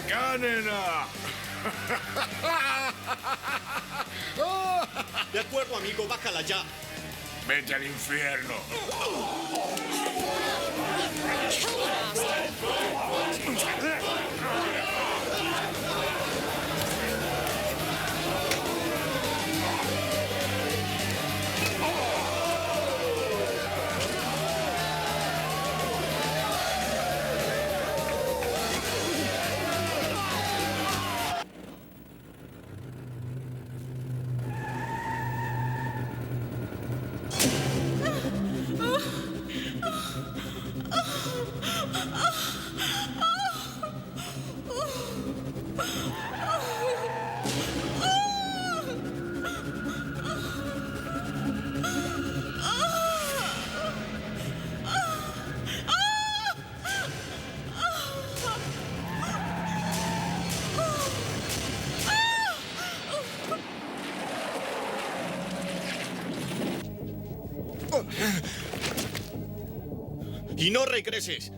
Canena. De acuerdo, amigo, bájala ya. Vete al infierno. Y no regreses.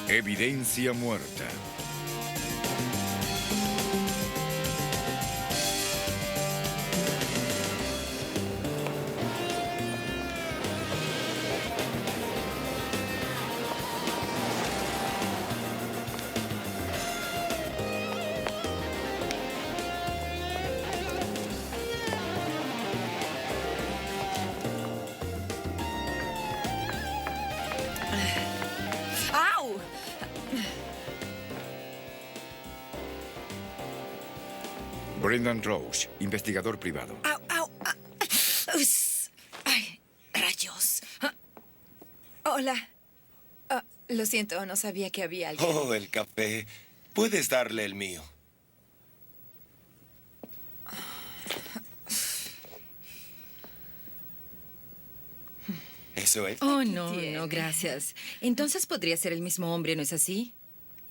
Evidencia muerta. ¡Au! Brendan Rose, investigador privado. ¡Au, au! ¡Ay, rayos! Hola. Lo siento, no sabía que había alguien. Oh, el café. Puedes darle el mío. ¿Eso es? Oh, no, no, gracias. Entonces podría ser el mismo hombre, ¿no es así?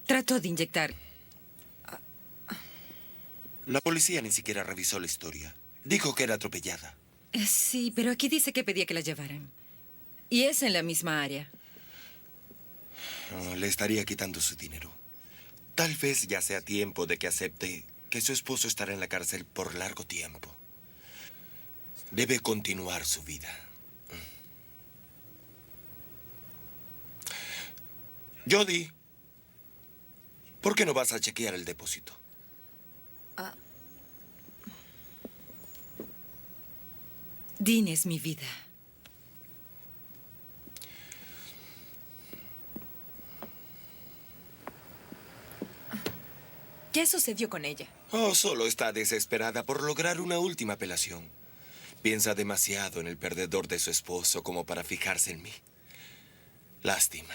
Trató de inyectar. La policía ni siquiera revisó la historia. Dijo que era atropellada. Sí, pero aquí dice que pedía que la llevaran. Y es en la misma área. Le estaría quitando su dinero. Tal vez ya sea tiempo de que acepte que su esposo estará en la cárcel por largo tiempo. Debe continuar su vida. Jody, ¿por qué no vas a chequear el depósito? Dean es mi vida. ¿Qué sucedió con ella? Oh, solo está desesperada por lograr una última apelación. Piensa demasiado en el perdedor de su esposo como para fijarse en mí. Lástima.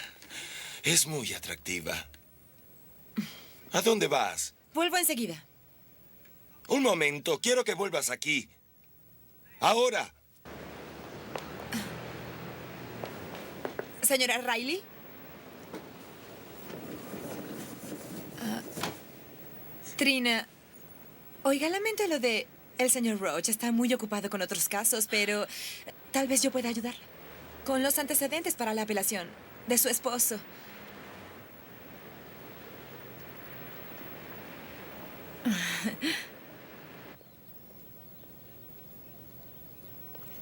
Es muy atractiva. ¿A dónde vas? Vuelvo enseguida. Un momento, quiero que vuelvas aquí. ¡Ahora! Señora Riley. Trina, oiga, lamento lo de el señor Roach. Está muy ocupado con otros casos, pero tal vez yo pueda ayudarla. Con los antecedentes para la apelación de su esposo.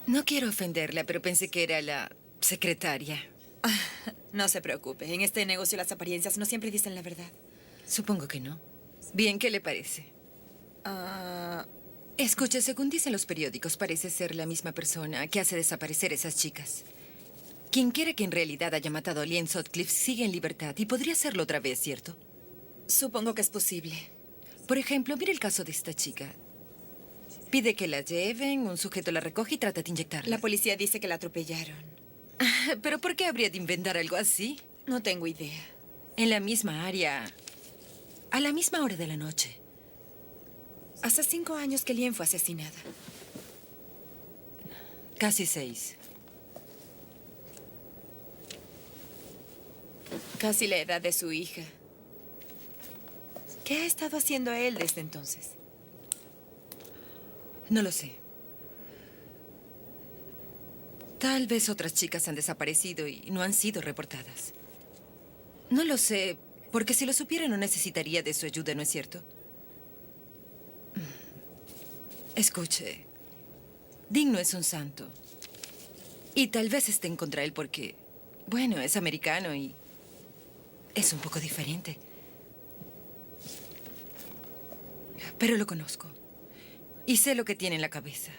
No quiero ofenderla, pero pensé que era la secretaria. No se preocupe. En este negocio las apariencias no siempre dicen la verdad. Supongo que no. Bien, ¿qué le parece? Ah, Escuche, según dicen los periódicos, parece ser la misma persona que hace desaparecer esas chicas. Quien quiera que en realidad haya matado a Liane Sutcliffe sigue en libertad y podría hacerlo otra vez, ¿cierto? supongo que es posible. Por ejemplo, mire el caso de esta chica. Pide que la lleven, un sujeto la recoge y trata de inyectarla. La policía dice que la atropellaron. ¿Pero por qué habría de inventar algo así? No tengo idea. En la misma área, a la misma hora de la noche. Hace 5 años que Liane fue asesinada. Casi 6. Casi la edad de su hija. ¿Qué ha estado haciendo él desde entonces? No lo sé. Tal vez otras chicas han desaparecido y no han sido reportadas. No lo sé, porque si lo supiera no necesitaría de su ayuda, ¿no es cierto? Escuche, Dean no es un santo. Y tal vez esté en contra de él porque, bueno, es americano y es un poco diferente. Pero lo conozco. Y sé lo que tiene en la cabeza.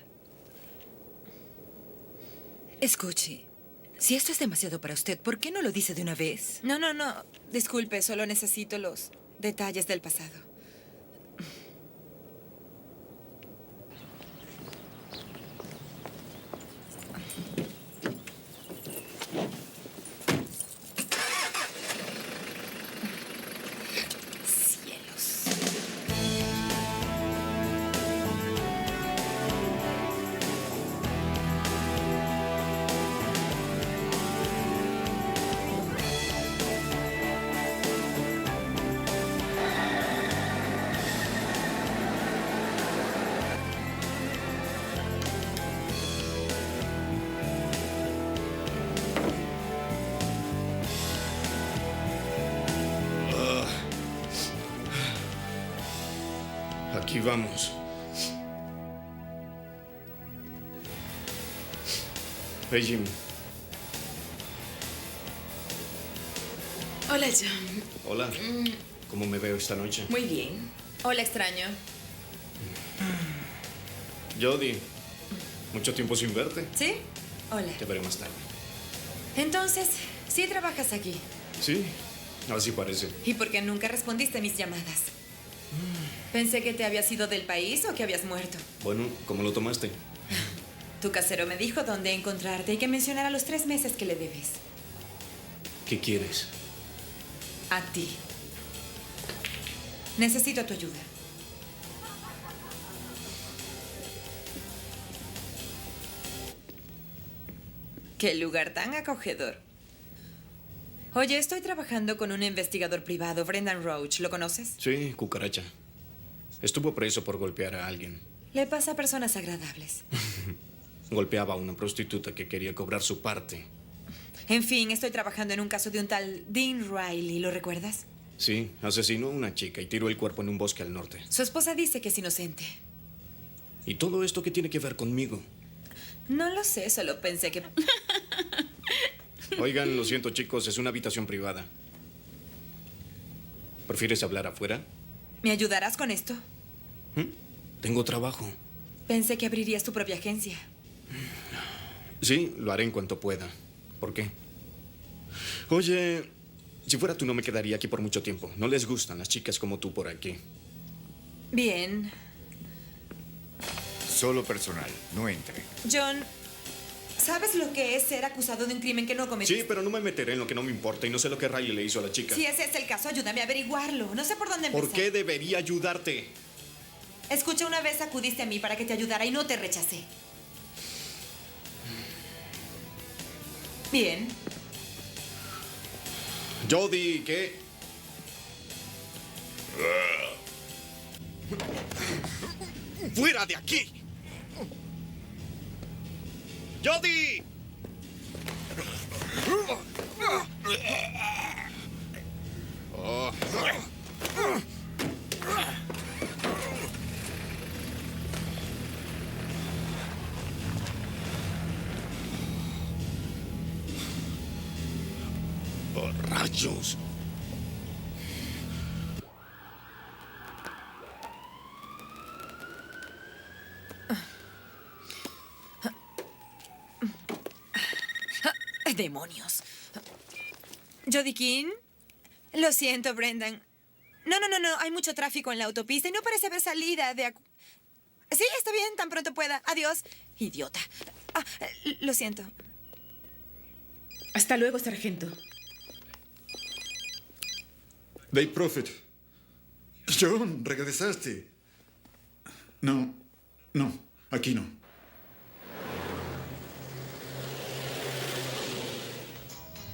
Escuche, si esto es demasiado para usted, ¿por qué no lo dice de una vez? No. Disculpe, solo necesito los detalles del pasado. Cielos. Aquí vamos. Hey, Jim. Hola, John. Hola. ¿Cómo me veo esta noche? Muy bien. Hola, extraño. Jody. Mucho tiempo sin verte. ¿Sí? Hola. Te veré más tarde. Entonces, ¿sí trabajas aquí? Sí, así parece. ¿Y por qué nunca respondiste a mis llamadas? Pensé que te habías ido del país o que habías muerto. Bueno, ¿cómo lo tomaste? Tu casero me dijo dónde encontrarte y que mencionara los 3 meses que le debes. ¿Qué quieres? A ti. Necesito tu ayuda. Qué lugar tan acogedor. Oye, estoy trabajando con un investigador privado, Brendan Roach. ¿Lo conoces? Sí, cucaracha. Estuvo preso por golpear a alguien. Le pasa a personas agradables. Golpeaba a una prostituta que quería cobrar su parte. En fin, estoy trabajando en un caso de un tal Dean Riley. ¿Lo recuerdas? Sí, asesinó a una chica y tiró el cuerpo en un bosque al norte. Su esposa dice que es inocente. ¿Y todo esto qué tiene que ver conmigo? No lo sé, solo pensé que... Oigan, lo siento, chicos, es una habitación privada. ¿Prefieres hablar afuera? ¿Me ayudarás con esto? Tengo trabajo. Pensé que abrirías tu propia agencia. Sí, lo haré en cuanto pueda. ¿Por qué? Oye, si fuera tú no me quedaría aquí por mucho tiempo. No les gustan las chicas como tú por aquí. Bien. Solo personal, no entre. John, ¿sabes lo que es ser acusado de un crimen que no cometiste? Sí, pero no me meteré en lo que no me importa y no sé lo que Riley le hizo a la chica. Si ese es el caso, ayúdame a averiguarlo. No sé por dónde empezar. ¿Por qué debería ayudarte? Escucha, una vez acudiste a mí para que te ayudara y no te rechacé. Bien. Jody, ¿qué? ¡Fuera de aquí! ¡Jody! Jones. ¡Demonios! ¿Jody King? Lo siento, Brendan. No. Hay mucho tráfico en la autopista y no parece haber salida de... Sí, está bien, tan pronto pueda. Adiós. Idiota. Lo siento. Hasta luego, sargento. Dave Prophet. John, regresaste. No, aquí no.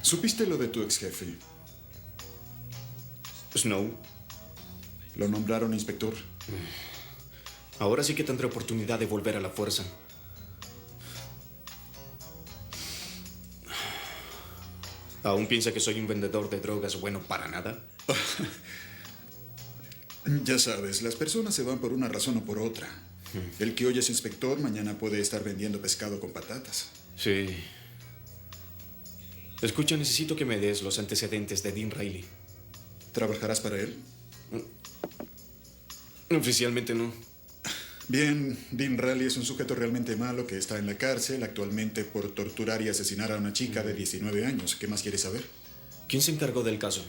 ¿Supiste lo de tu ex jefe? Snow, Lo nombraron inspector. ahora sí que tendré oportunidad de volver a la fuerza. ¿Aún piensa que soy un vendedor de drogas bueno para nada? Ya sabes, las personas se van por una razón o por otra. El que hoy es inspector, mañana puede estar vendiendo pescado con patatas. Sí. Escucha, necesito que me des los antecedentes de Dean Riley. ¿Trabajarás para él? Oficialmente no. Bien, Dean Riley es un sujeto realmente malo que está en la cárcel actualmente por torturar y asesinar a una chica de 19 años. ¿Qué más quieres saber? ¿Quién se encargó del caso?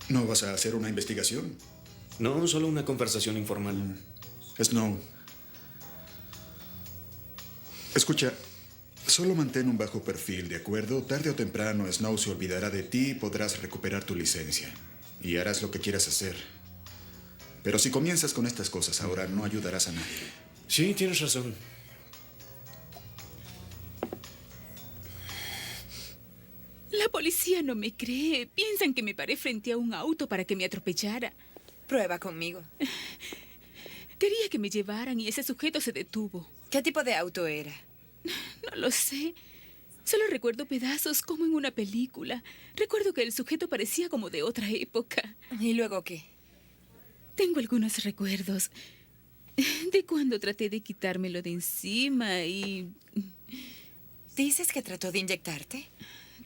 ¿No vas a hacer una investigación? No, solo una conversación informal. Snow. Escucha, solo mantén un bajo perfil, ¿de acuerdo? Tarde o temprano Snow se olvidará de ti y podrás recuperar tu licencia. Y harás lo que quieras hacer. Pero si comienzas con estas cosas ahora, no ayudarás a nadie. Sí, tienes razón. La policía no me cree. Piensan que me paré frente a un auto para que me atropellara. Prueba conmigo. Quería que me llevaran y ese sujeto se detuvo. ¿Qué tipo de auto era? No lo sé. Solo recuerdo pedazos como en una película. Recuerdo que el sujeto parecía como de otra época. ¿Y luego qué? Tengo algunos recuerdos de cuando traté de quitármelo de encima y... ¿Dices que trató de inyectarte?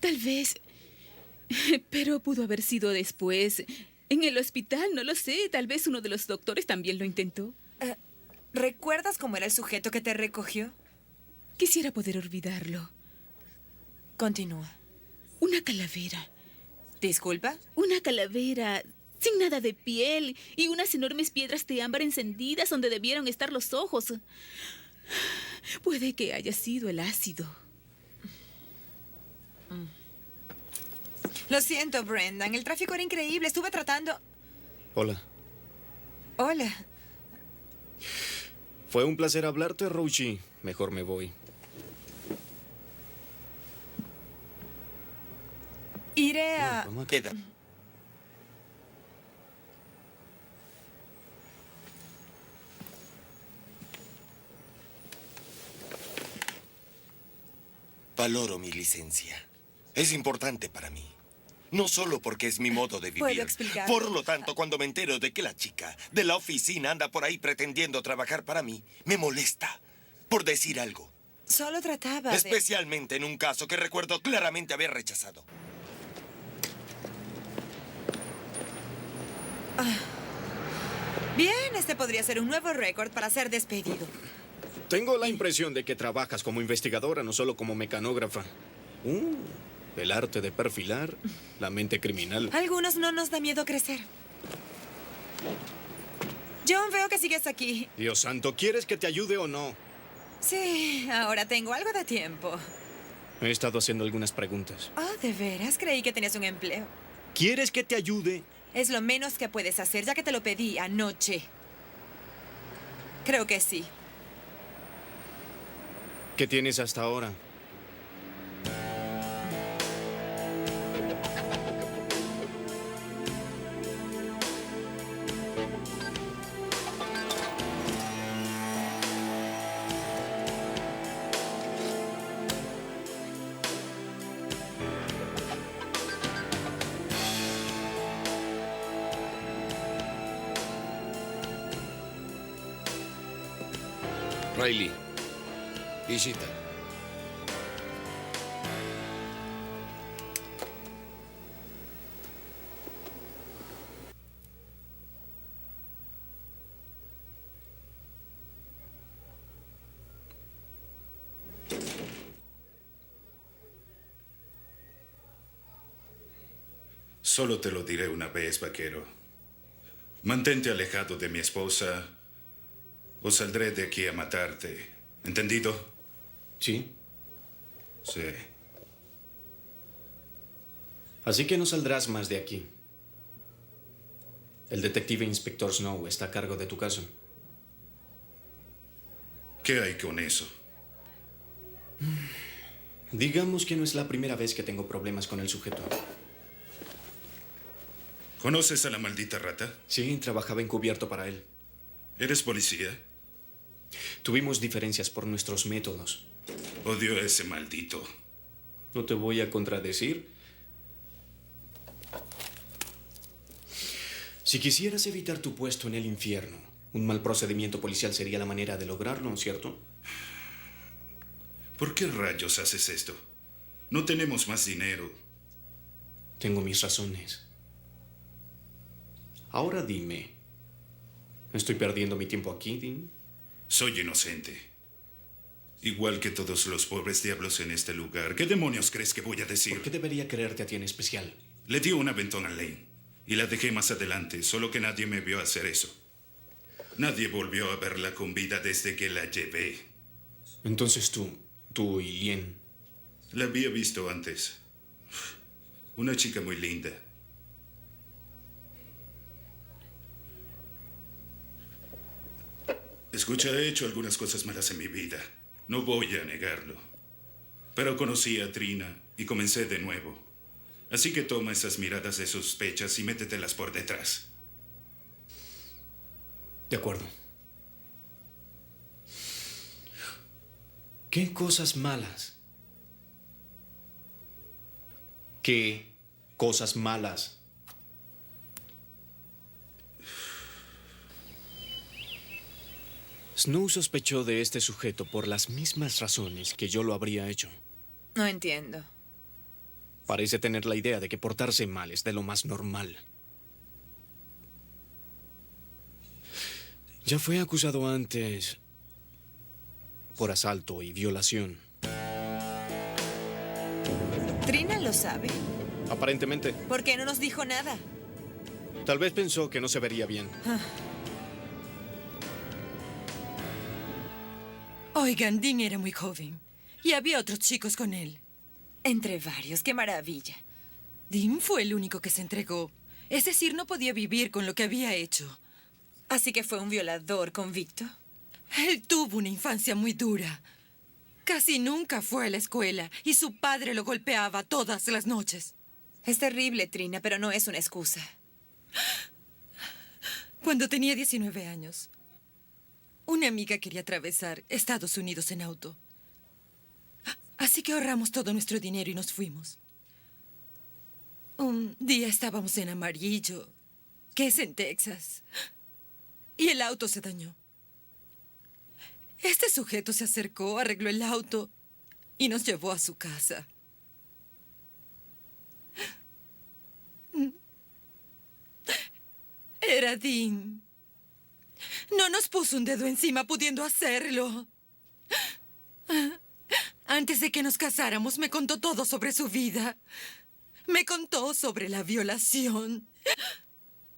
Tal vez... Pero pudo haber sido después. En el hospital, no lo sé. Tal vez uno de los doctores también lo intentó. ¿Recuerdas cómo era el sujeto que te recogió? Quisiera poder olvidarlo. Continúa. Una calavera. ¿Disculpa? Una calavera sin nada de piel y unas enormes piedras de ámbar encendidas donde debieron estar los ojos. Puede que haya sido el ácido. Lo siento, Brendan. El tráfico era increíble. Estuve tratando... Hola. Hola. Fue un placer hablarte, Rochi. Mejor me voy. Iré a... Queda. Valoro mi licencia. Es importante para mí. No solo porque es mi modo de vivir. ¿Puedo explicarlo? Por lo tanto, cuando me entero de que la chica de la oficina anda por ahí pretendiendo trabajar para mí, me molesta. Por decir algo. Solo trataba de... Especialmente en un caso que recuerdo claramente haber rechazado. Bien, este podría ser un nuevo récord para ser despedido. Tengo la impresión de que trabajas como investigadora, no solo como mecanógrafa. El arte de perfilar, la mente criminal. A algunos no nos da miedo crecer. John, veo que sigues aquí. Dios santo, ¿quieres que te ayude o no? Sí, ahora tengo algo de tiempo. He estado haciendo algunas preguntas. Oh, ¿de veras? Creí que tenías un empleo. ¿Quieres que te ayude? Es lo menos que puedes hacer, ya que te lo pedí anoche. Creo que sí. ¿Qué tienes hasta ahora? Riley. Visita. Solo te lo diré una vez, vaquero. Mantente alejado de mi esposa o saldré de aquí a matarte. ¿Entendido? Sí. Sí. Así que no saldrás más de aquí. El detective inspector Snow está a cargo de tu caso. ¿Qué hay con eso? Digamos que no es la primera vez que tengo problemas con el sujeto. ¿Conoces a la maldita rata? Sí, trabajaba encubierto para él. ¿Eres policía? Tuvimos diferencias por nuestros métodos. Odio a ese maldito. No te voy a contradecir. Si quisieras evitar tu puesto en el infierno, un mal procedimiento policial sería la manera de lograrlo, ¿cierto? ¿Por qué rayos haces esto? No tenemos más dinero. Tengo mis razones. Ahora dime, ¿estoy perdiendo mi tiempo aquí, Dean? Soy inocente. Igual que todos los pobres diablos en este lugar. ¿Qué demonios crees que voy a decir? ¿Por qué debería creerte a ti en especial? Le di un aventón a Lane y la dejé más adelante, solo que nadie me vio hacer eso. Nadie volvió a verla con vida desde que la llevé. Entonces tú y Lien. La había visto antes. Una chica muy linda. Escucha, he hecho algunas cosas malas en mi vida. No voy a negarlo. Pero conocí a Trina y comencé de nuevo. Así que toma esas miradas de sospechas y métetelas por detrás. De acuerdo. ¿Qué cosas malas? ¿Qué cosas malas? Snow sospechó de este sujeto por las mismas razones que yo lo habría hecho. No entiendo. Parece tener la idea de que portarse mal es de lo más normal. Ya fue acusado antes por asalto y violación. ¿Trina lo sabe? Aparentemente. ¿Por qué no nos dijo nada? Tal vez pensó que no se vería bien. Oigan, Dean era muy joven y había otros chicos con él. Entre varios, qué maravilla. Dean fue el único que se entregó. Es decir, no podía vivir con lo que había hecho. Así que fue un violador convicto. Él tuvo una infancia muy dura. Casi nunca fue a la escuela y su padre lo golpeaba todas las noches. Es terrible, Trina, pero no es una excusa. Cuando tenía 19 años, una amiga quería atravesar Estados Unidos en auto. Así que ahorramos todo nuestro dinero y nos fuimos. Un día estábamos en Amarillo, que es en Texas, y el auto se dañó. Este sujeto se acercó, arregló el auto y nos llevó a su casa. Era Dean. No nos puso un dedo encima pudiendo hacerlo. Antes de que nos casáramos, me contó todo sobre su vida. Me contó sobre la violación.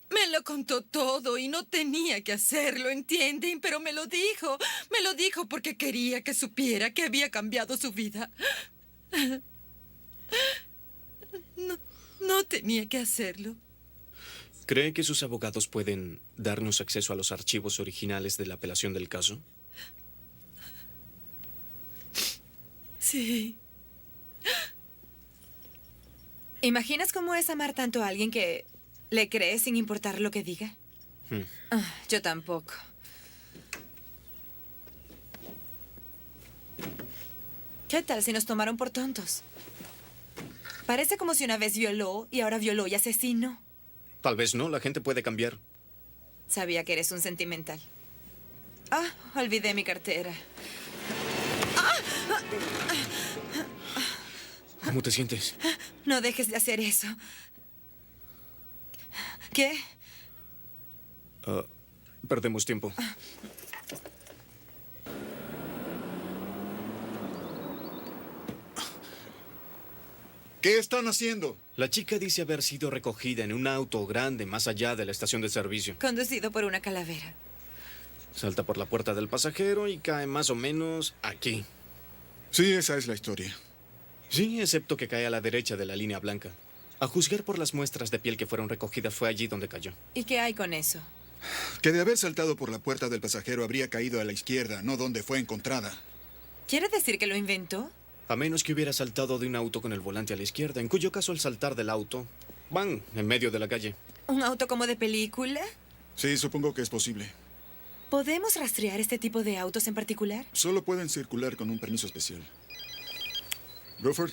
Me lo contó todo y no tenía que hacerlo, ¿entienden? Pero me lo dijo. Me lo dijo porque quería que supiera que había cambiado su vida. No tenía que hacerlo. ¿Cree que sus abogados pueden darnos acceso a los archivos originales de la apelación del caso? Sí. ¿Imaginas cómo es amar tanto a alguien que le cree sin importar lo que diga? Yo tampoco. ¿Qué tal si nos tomaron por tontos? Parece como si una vez violó y ahora violó y asesinó. Tal vez no, la gente puede cambiar. Sabía que eres un sentimental. Olvidé mi cartera. ¿Cómo te sientes? No dejes de hacer eso. ¿Qué? Perdemos tiempo. ¿Qué están haciendo? La chica dice haber sido recogida en un auto grande más allá de la estación de servicio. Conducido por una calavera. Salta por la puerta del pasajero y cae más o menos aquí. Sí, esa es la historia. Sí, excepto que cae a la derecha de la línea blanca. A juzgar por las muestras de piel que fueron recogidas, fue allí donde cayó. ¿Y qué hay con eso? Que de haber saltado por la puerta del pasajero habría caído a la izquierda, no donde fue encontrada. ¿Quiere decir que lo inventó? A menos que hubiera saltado de un auto con el volante a la izquierda, en cuyo caso al saltar del auto, van en medio de la calle. ¿Un auto como de película? Sí, supongo que es posible. ¿Podemos rastrear este tipo de autos en particular? Solo pueden circular con un permiso especial. Bruford,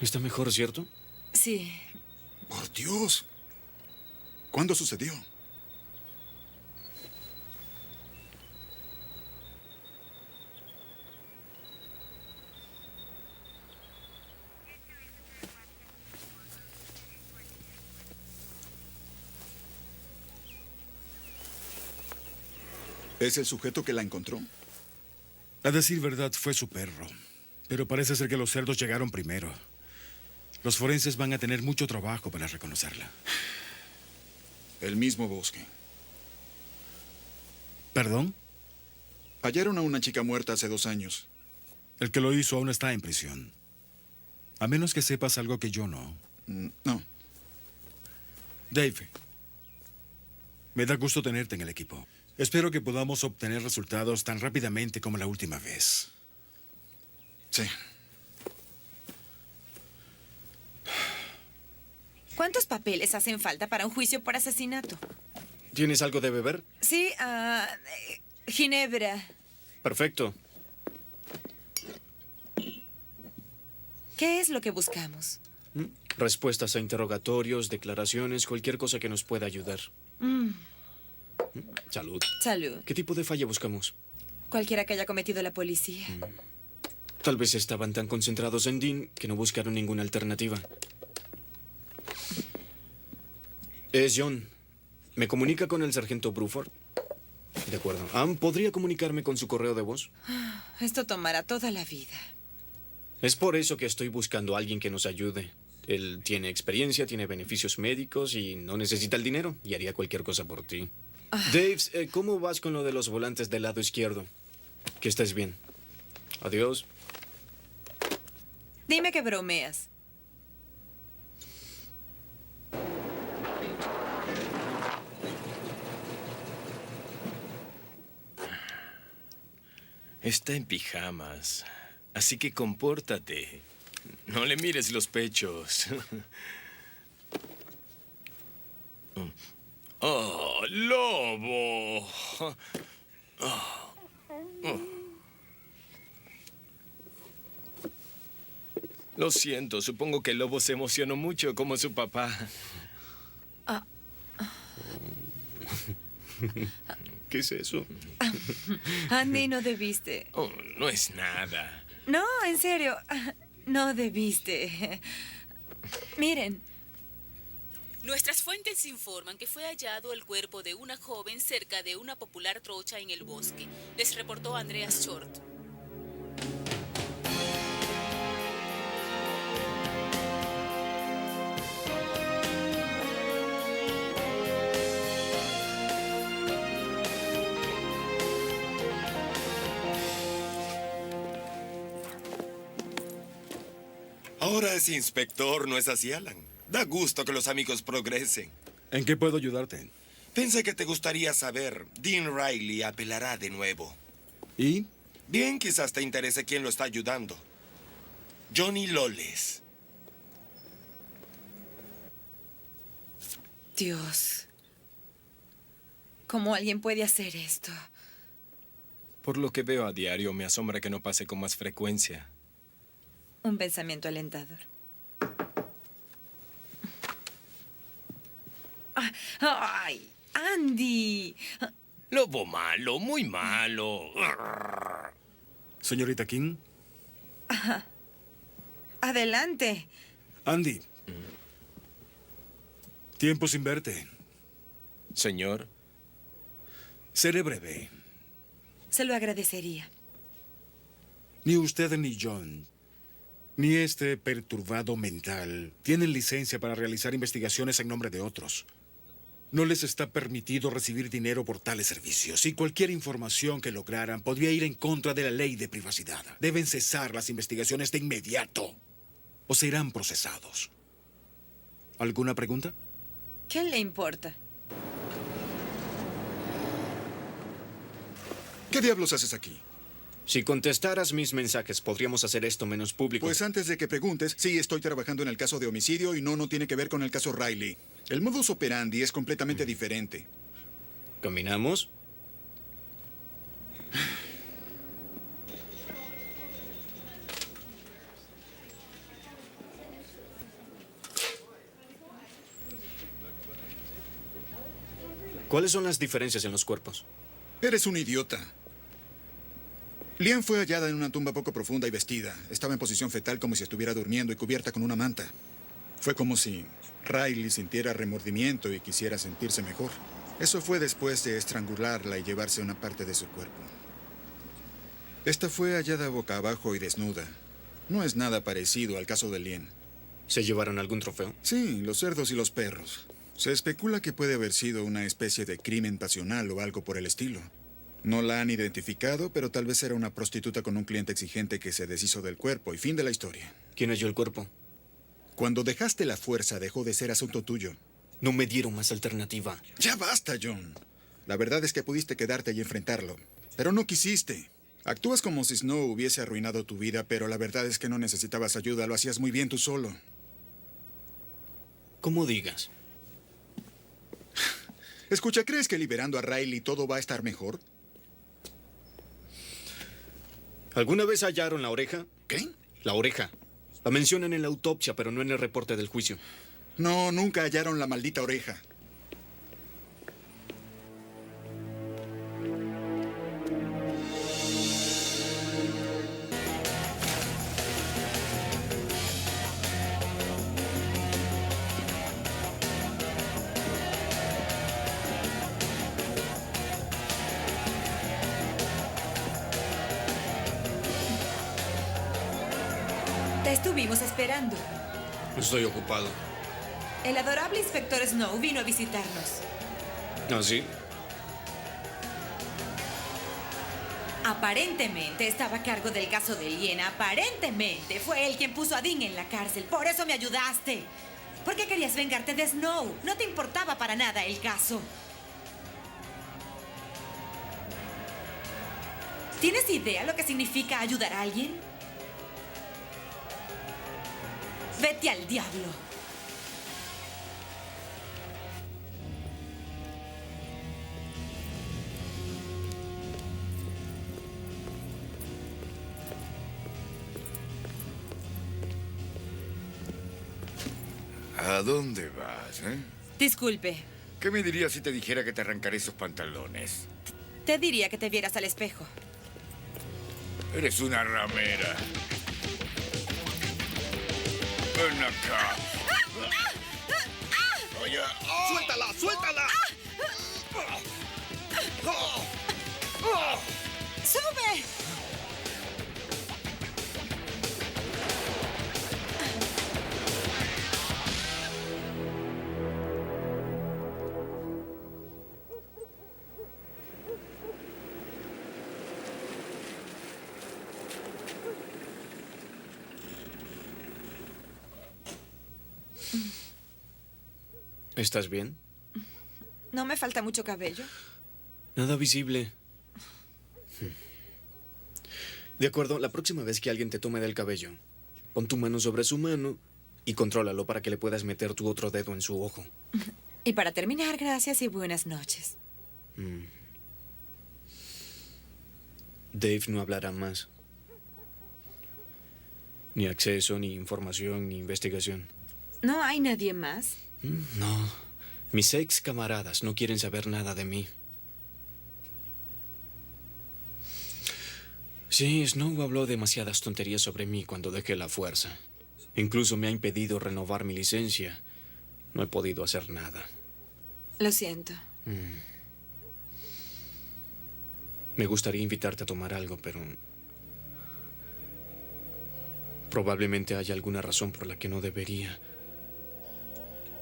¿Está mejor, cierto? Sí. por Dios. ¿Cuándo sucedió? ¿Es el sujeto que la encontró? A decir verdad, fue su perro. Pero parece ser que los cerdos llegaron primero. Los forenses van a tener mucho trabajo para reconocerla. El mismo bosque. ¿Perdón? Hallaron a una chica muerta hace 2 años. El que lo hizo aún está en prisión. A menos que sepas algo que yo no. No. Dave, me da gusto tenerte en el equipo. Espero que podamos obtener resultados tan rápidamente como la última vez. Sí. ¿Cuántos papeles hacen falta para un juicio por asesinato? ¿Tienes algo de beber? Sí, ginebra. Perfecto. ¿Qué es lo que buscamos? Respuestas a interrogatorios, declaraciones, cualquier cosa que nos pueda ayudar. Salud. Salud. ¿Qué tipo de falla buscamos? Cualquiera que haya cometido la policía. Tal vez estaban tan concentrados en Dean que no buscaron ninguna alternativa. Es John. ¿Me comunica con el sargento Bruford? De acuerdo. ¿Podría comunicarme con su correo de voz? Esto tomará toda la vida. Es por eso que estoy buscando a alguien que nos ayude. Él tiene experiencia, tiene beneficios médicos y no necesita el dinero. Y haría cualquier cosa por ti. Dave, ¿cómo vas con lo de los volantes del lado izquierdo? Que estés bien. Adiós. Dime que bromeas. Está en pijamas, así que compórtate. No le mires los pechos. ¡Oh, lobo! Lo siento, supongo que el lobo se emocionó mucho como su papá. ¿Qué es eso? Andy, no debiste. Oh, no es nada. No, en serio. No debiste. Miren. Nuestras fuentes informan que fue hallado el cuerpo de una joven cerca de una popular trocha en el bosque. Les reportó Andreas Short. Ahora es inspector, ¿no es así, Alan? Da gusto que los amigos progresen. ¿En qué puedo ayudarte? Pensé que te gustaría saber. Dean Riley apelará de nuevo. ¿Y? Bien, quizás te interese quién lo está ayudando. Johnny Lawless. Dios. ¿Cómo alguien puede hacer esto? Por lo que veo a diario, me asombra que no pase con más frecuencia. Un pensamiento alentador. ¡Ay! ¡Andy! Lobo malo, muy malo. Señorita King. Adelante. Andy. Tiempo sin verte. Señor. Seré breve. Se lo agradecería. Ni usted ni John ni este perturbado mental tienen licencia para realizar investigaciones en nombre de otros. No les está permitido recibir dinero por tales servicios, y cualquier información que lograran podría ir en contra de la ley de privacidad. Deben cesar las investigaciones de inmediato, o serán procesados. ¿Alguna pregunta? ¿Qué le importa? ¿Qué diablos haces aquí? Si contestaras mis mensajes, podríamos hacer esto menos público. Pues antes de que preguntes, sí estoy trabajando en el caso de homicidio y no tiene que ver con el caso Riley. El modus operandi es completamente diferente. ¿Caminamos? ¿Cuáles son las diferencias en los cuerpos? Eres un idiota. Lian fue hallada en una tumba poco profunda y vestida. Estaba en posición fetal como si estuviera durmiendo y cubierta con una manta. Fue como si Riley sintiera remordimiento y quisiera sentirse mejor. Eso fue después de estrangularla y llevarse una parte de su cuerpo. Esta fue hallada boca abajo y desnuda. No es nada parecido al caso de Lian. ¿Se llevaron algún trofeo? Sí, los cerdos y los perros. Se especula que puede haber sido una especie de crimen pasional o algo por el estilo. No la han identificado, pero tal vez era una prostituta con un cliente exigente que se deshizo del cuerpo y fin de la historia. ¿Quién halló el cuerpo? Cuando dejaste la fuerza, dejó de ser asunto tuyo. No me dieron más alternativa. Ya basta, John. La verdad es que pudiste quedarte y enfrentarlo, pero no quisiste. Actúas como si Snow hubiese arruinado tu vida, pero la verdad es que no necesitabas ayuda, lo hacías muy bien tú solo. Como digas. Escucha, ¿crees que liberando a Riley todo va a estar mejor? ¿Alguna vez hallaron la oreja? ¿Qué? La oreja. La mencionan en la autopsia, pero no en el reporte del juicio. No, nunca hallaron la maldita oreja. Te estuvimos esperando. Estoy ocupado. El adorable inspector Snow vino a visitarnos. ¿Ah, sí? Aparentemente estaba a cargo del caso de Lian. Aparentemente fue él quien puso a Dean en la cárcel. Por eso me ayudaste. ¿Por qué querías vengarte de Snow? No te importaba para nada el caso. ¿Tienes idea lo que significa ayudar a alguien? Vete al diablo. ¿A dónde vas, Disculpe. ¿Qué me dirías si te dijera que te arrancaré esos pantalones? Te diría que te vieras al espejo. Eres una ramera. Ven acá. Oye, ¡Suéltala! ¡Suéltala! ¡Sube! ¿Estás bien? ¿No me falta mucho cabello? Nada visible. De acuerdo, la próxima vez que alguien te tome del cabello, pon tu mano sobre su mano y contrólalo para que le puedas meter tu otro dedo en su ojo. Y para terminar, gracias y buenas noches. Dave no hablará más. Ni acceso, ni información, ni investigación. ¿No hay nadie más? No. Mis ex camaradas no quieren saber nada de mí. Sí, Snow habló demasiadas tonterías sobre mí cuando dejé la fuerza. Incluso me ha impedido renovar mi licencia. No he podido hacer nada. Lo siento. Me gustaría invitarte a tomar algo, pero Probablemente haya alguna razón por la que no debería,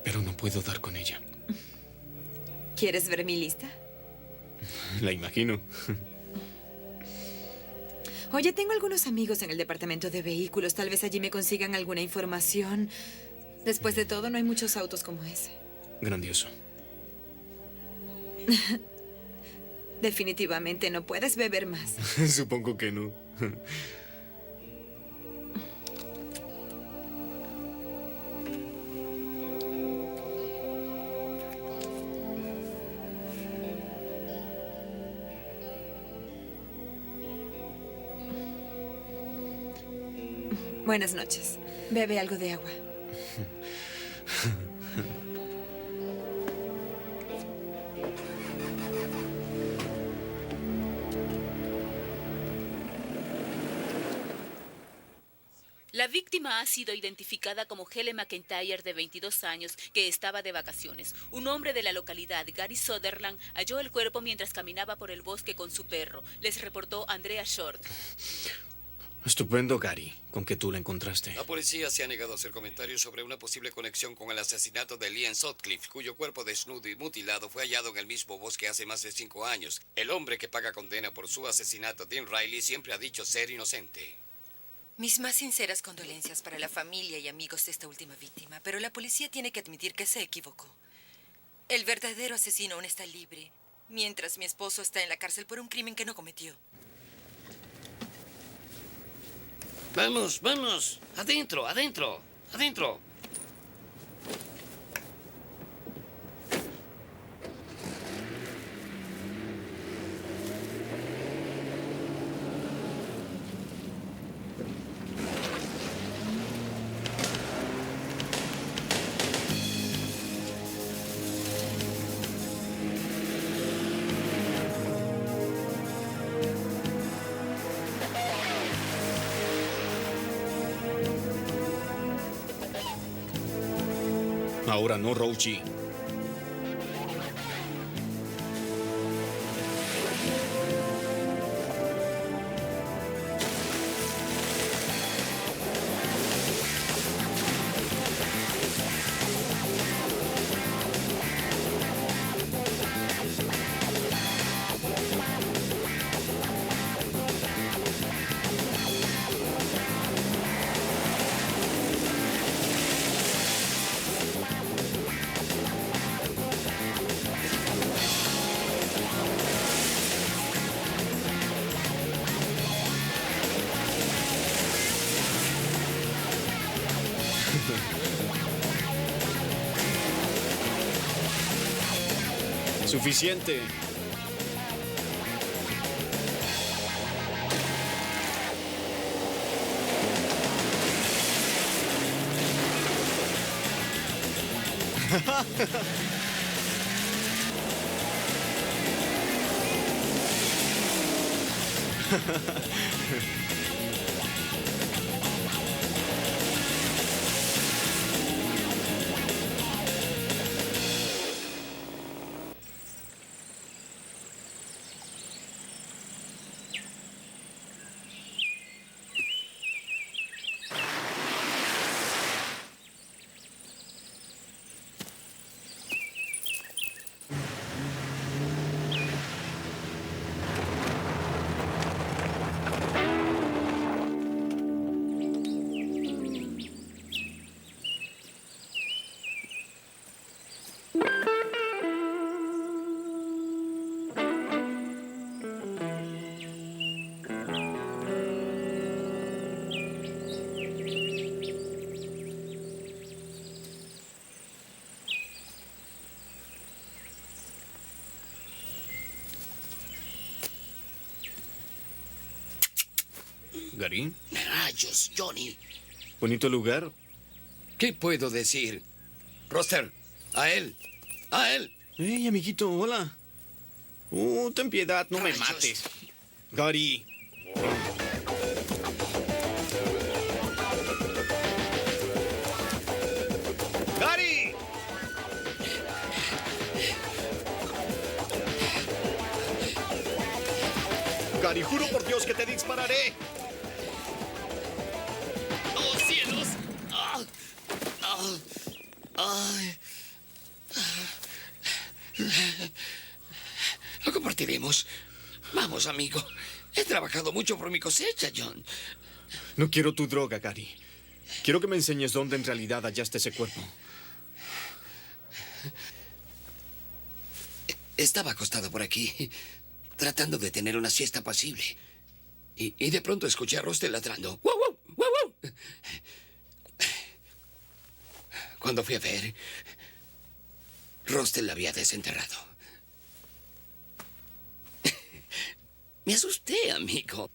pero no puedo dar con ella. ¿Quieres ver mi lista? La imagino. Oye, tengo algunos amigos en el departamento de vehículos. Tal vez allí me consigan alguna información. Después de todo, no hay muchos autos como ese. Grandioso. Definitivamente no puedes beber más. Supongo que no. Buenas noches. Bebe algo de agua. La víctima ha sido identificada como Helen McIntyre, de 22 años, que estaba de vacaciones. Un hombre de la localidad, Gary Sutherland, halló el cuerpo mientras caminaba por el bosque con su perro. Les reportó Andrea Short. Estupendo, Gary. ¿Con qué tú la encontraste? La policía se ha negado a hacer comentarios sobre una posible conexión con el asesinato de Liam Sutcliffe, cuyo cuerpo desnudo y mutilado fue hallado en el mismo bosque hace más de 5 años. El hombre que paga condena por su asesinato, Dean Riley, siempre ha dicho ser inocente. Mis más sinceras condolencias para la familia y amigos de esta última víctima, pero la policía tiene que admitir que se equivocó. El verdadero asesino aún está libre, mientras mi esposo está en la cárcel por un crimen que no cometió. Vamos, vamos. Adentro, adentro, adentro. Ahora no, Rochi. Suficiente. Gary. Rayos, Johnny. Bonito lugar. ¿Qué puedo decir? Roster, a él. A él. Hey, amiguito, hola. Ten piedad, no me mates. Gary. ¡Gary! Gary, juro por Dios que te dispararé. Ay. Lo compartiremos. Vamos, amigo. He trabajado mucho por mi cosecha, John. No quiero tu droga, Gary. Quiero que me enseñes dónde en realidad hallaste ese cuerpo. Estaba acostado por aquí, tratando de tener una siesta apacible. Y de pronto escuché a Rusty ladrando. ¡Wow, wow, wow, wow! Cuando fui a ver, Rusty la había desenterrado. Me asusté, amigo.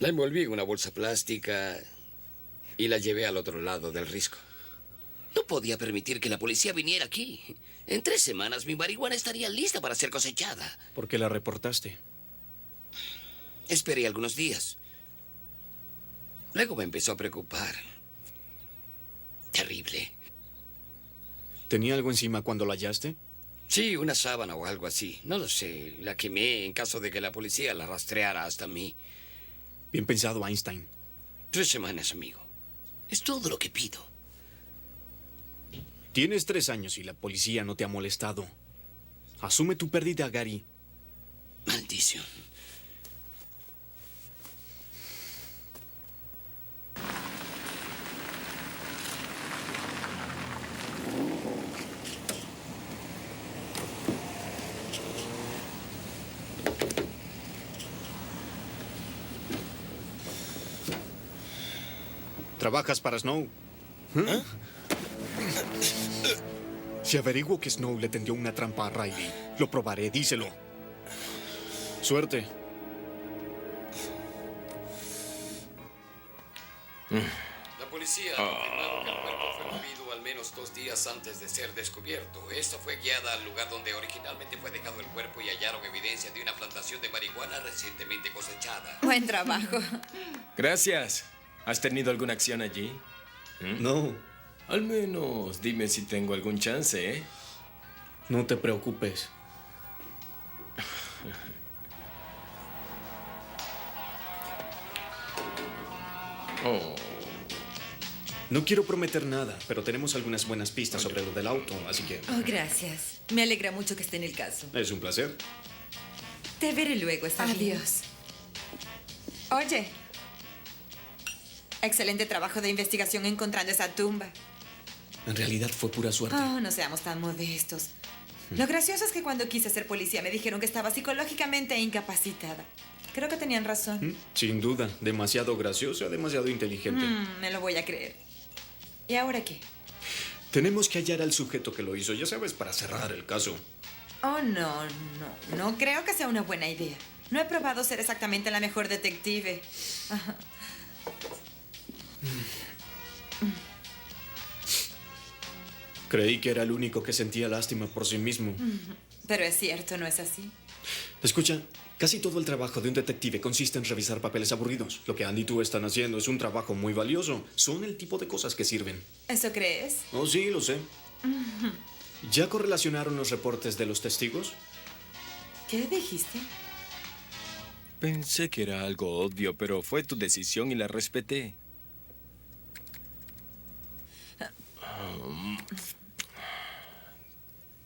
La envolví en una bolsa plástica y la llevé al otro lado del risco. No podía permitir que la policía viniera aquí. En 3 semanas mi marihuana estaría lista para ser cosechada. ¿Por qué la reportaste? Esperé algunos días. Luego me empezó a preocupar. Terrible. ¿Tenía algo encima cuando la hallaste? Sí, una sábana o algo así. No lo sé. La quemé en caso de que la policía la rastreara hasta mí. Bien pensado, Einstein. 3 semanas, amigo. Es todo lo que pido. Tienes 3 años y la policía no te ha molestado. Asume tu pérdida, Gary. Maldición. ¿Trabajas para Snow? ¿Eh? Si averiguo que Snow le tendió una trampa a Riley, lo probaré, díselo. Suerte. La policía ha confirmado que el cuerpo fue movido al menos 2 días antes de ser descubierto. Esto fue guiada al lugar donde originalmente fue dejado el cuerpo y hallaron evidencia de una plantación de marihuana recientemente cosechada. Buen trabajo. Gracias. ¿Has tenido alguna acción allí? No. Al menos dime si tengo algún chance, ¿eh? No te preocupes. Oh. No quiero prometer nada, pero tenemos algunas buenas pistas sobre lo del auto, así que... Oh, gracias. Me alegra mucho que esté en el caso. Es un placer. Te veré luego, ¿está bien? Adiós. Oye. Excelente trabajo de investigación encontrando esa tumba. En realidad fue pura suerte. Oh, no seamos tan modestos. Lo gracioso es que cuando quise ser policía me dijeron que estaba psicológicamente incapacitada. Creo que tenían razón. Sin duda. Demasiado graciosa, demasiado inteligente. Me lo voy a creer. ¿Y ahora qué? Tenemos que hallar al sujeto que lo hizo, ya sabes, para cerrar el caso. Oh, no. No creo que sea una buena idea. No he probado ser exactamente la mejor detective. Ajá. Creí que era el único que sentía lástima por sí mismo. Pero es cierto, ¿no es así? Escucha, casi todo el trabajo de un detective consiste en revisar papeles aburridos. Lo que Andy y tú están haciendo es un trabajo muy valioso. Son el tipo de cosas que sirven. ¿Eso crees? Oh, sí, lo sé. ¿Ya correlacionaron los reportes de los testigos? ¿Qué dijiste? Pensé que era algo obvio, pero fue tu decisión y la respeté.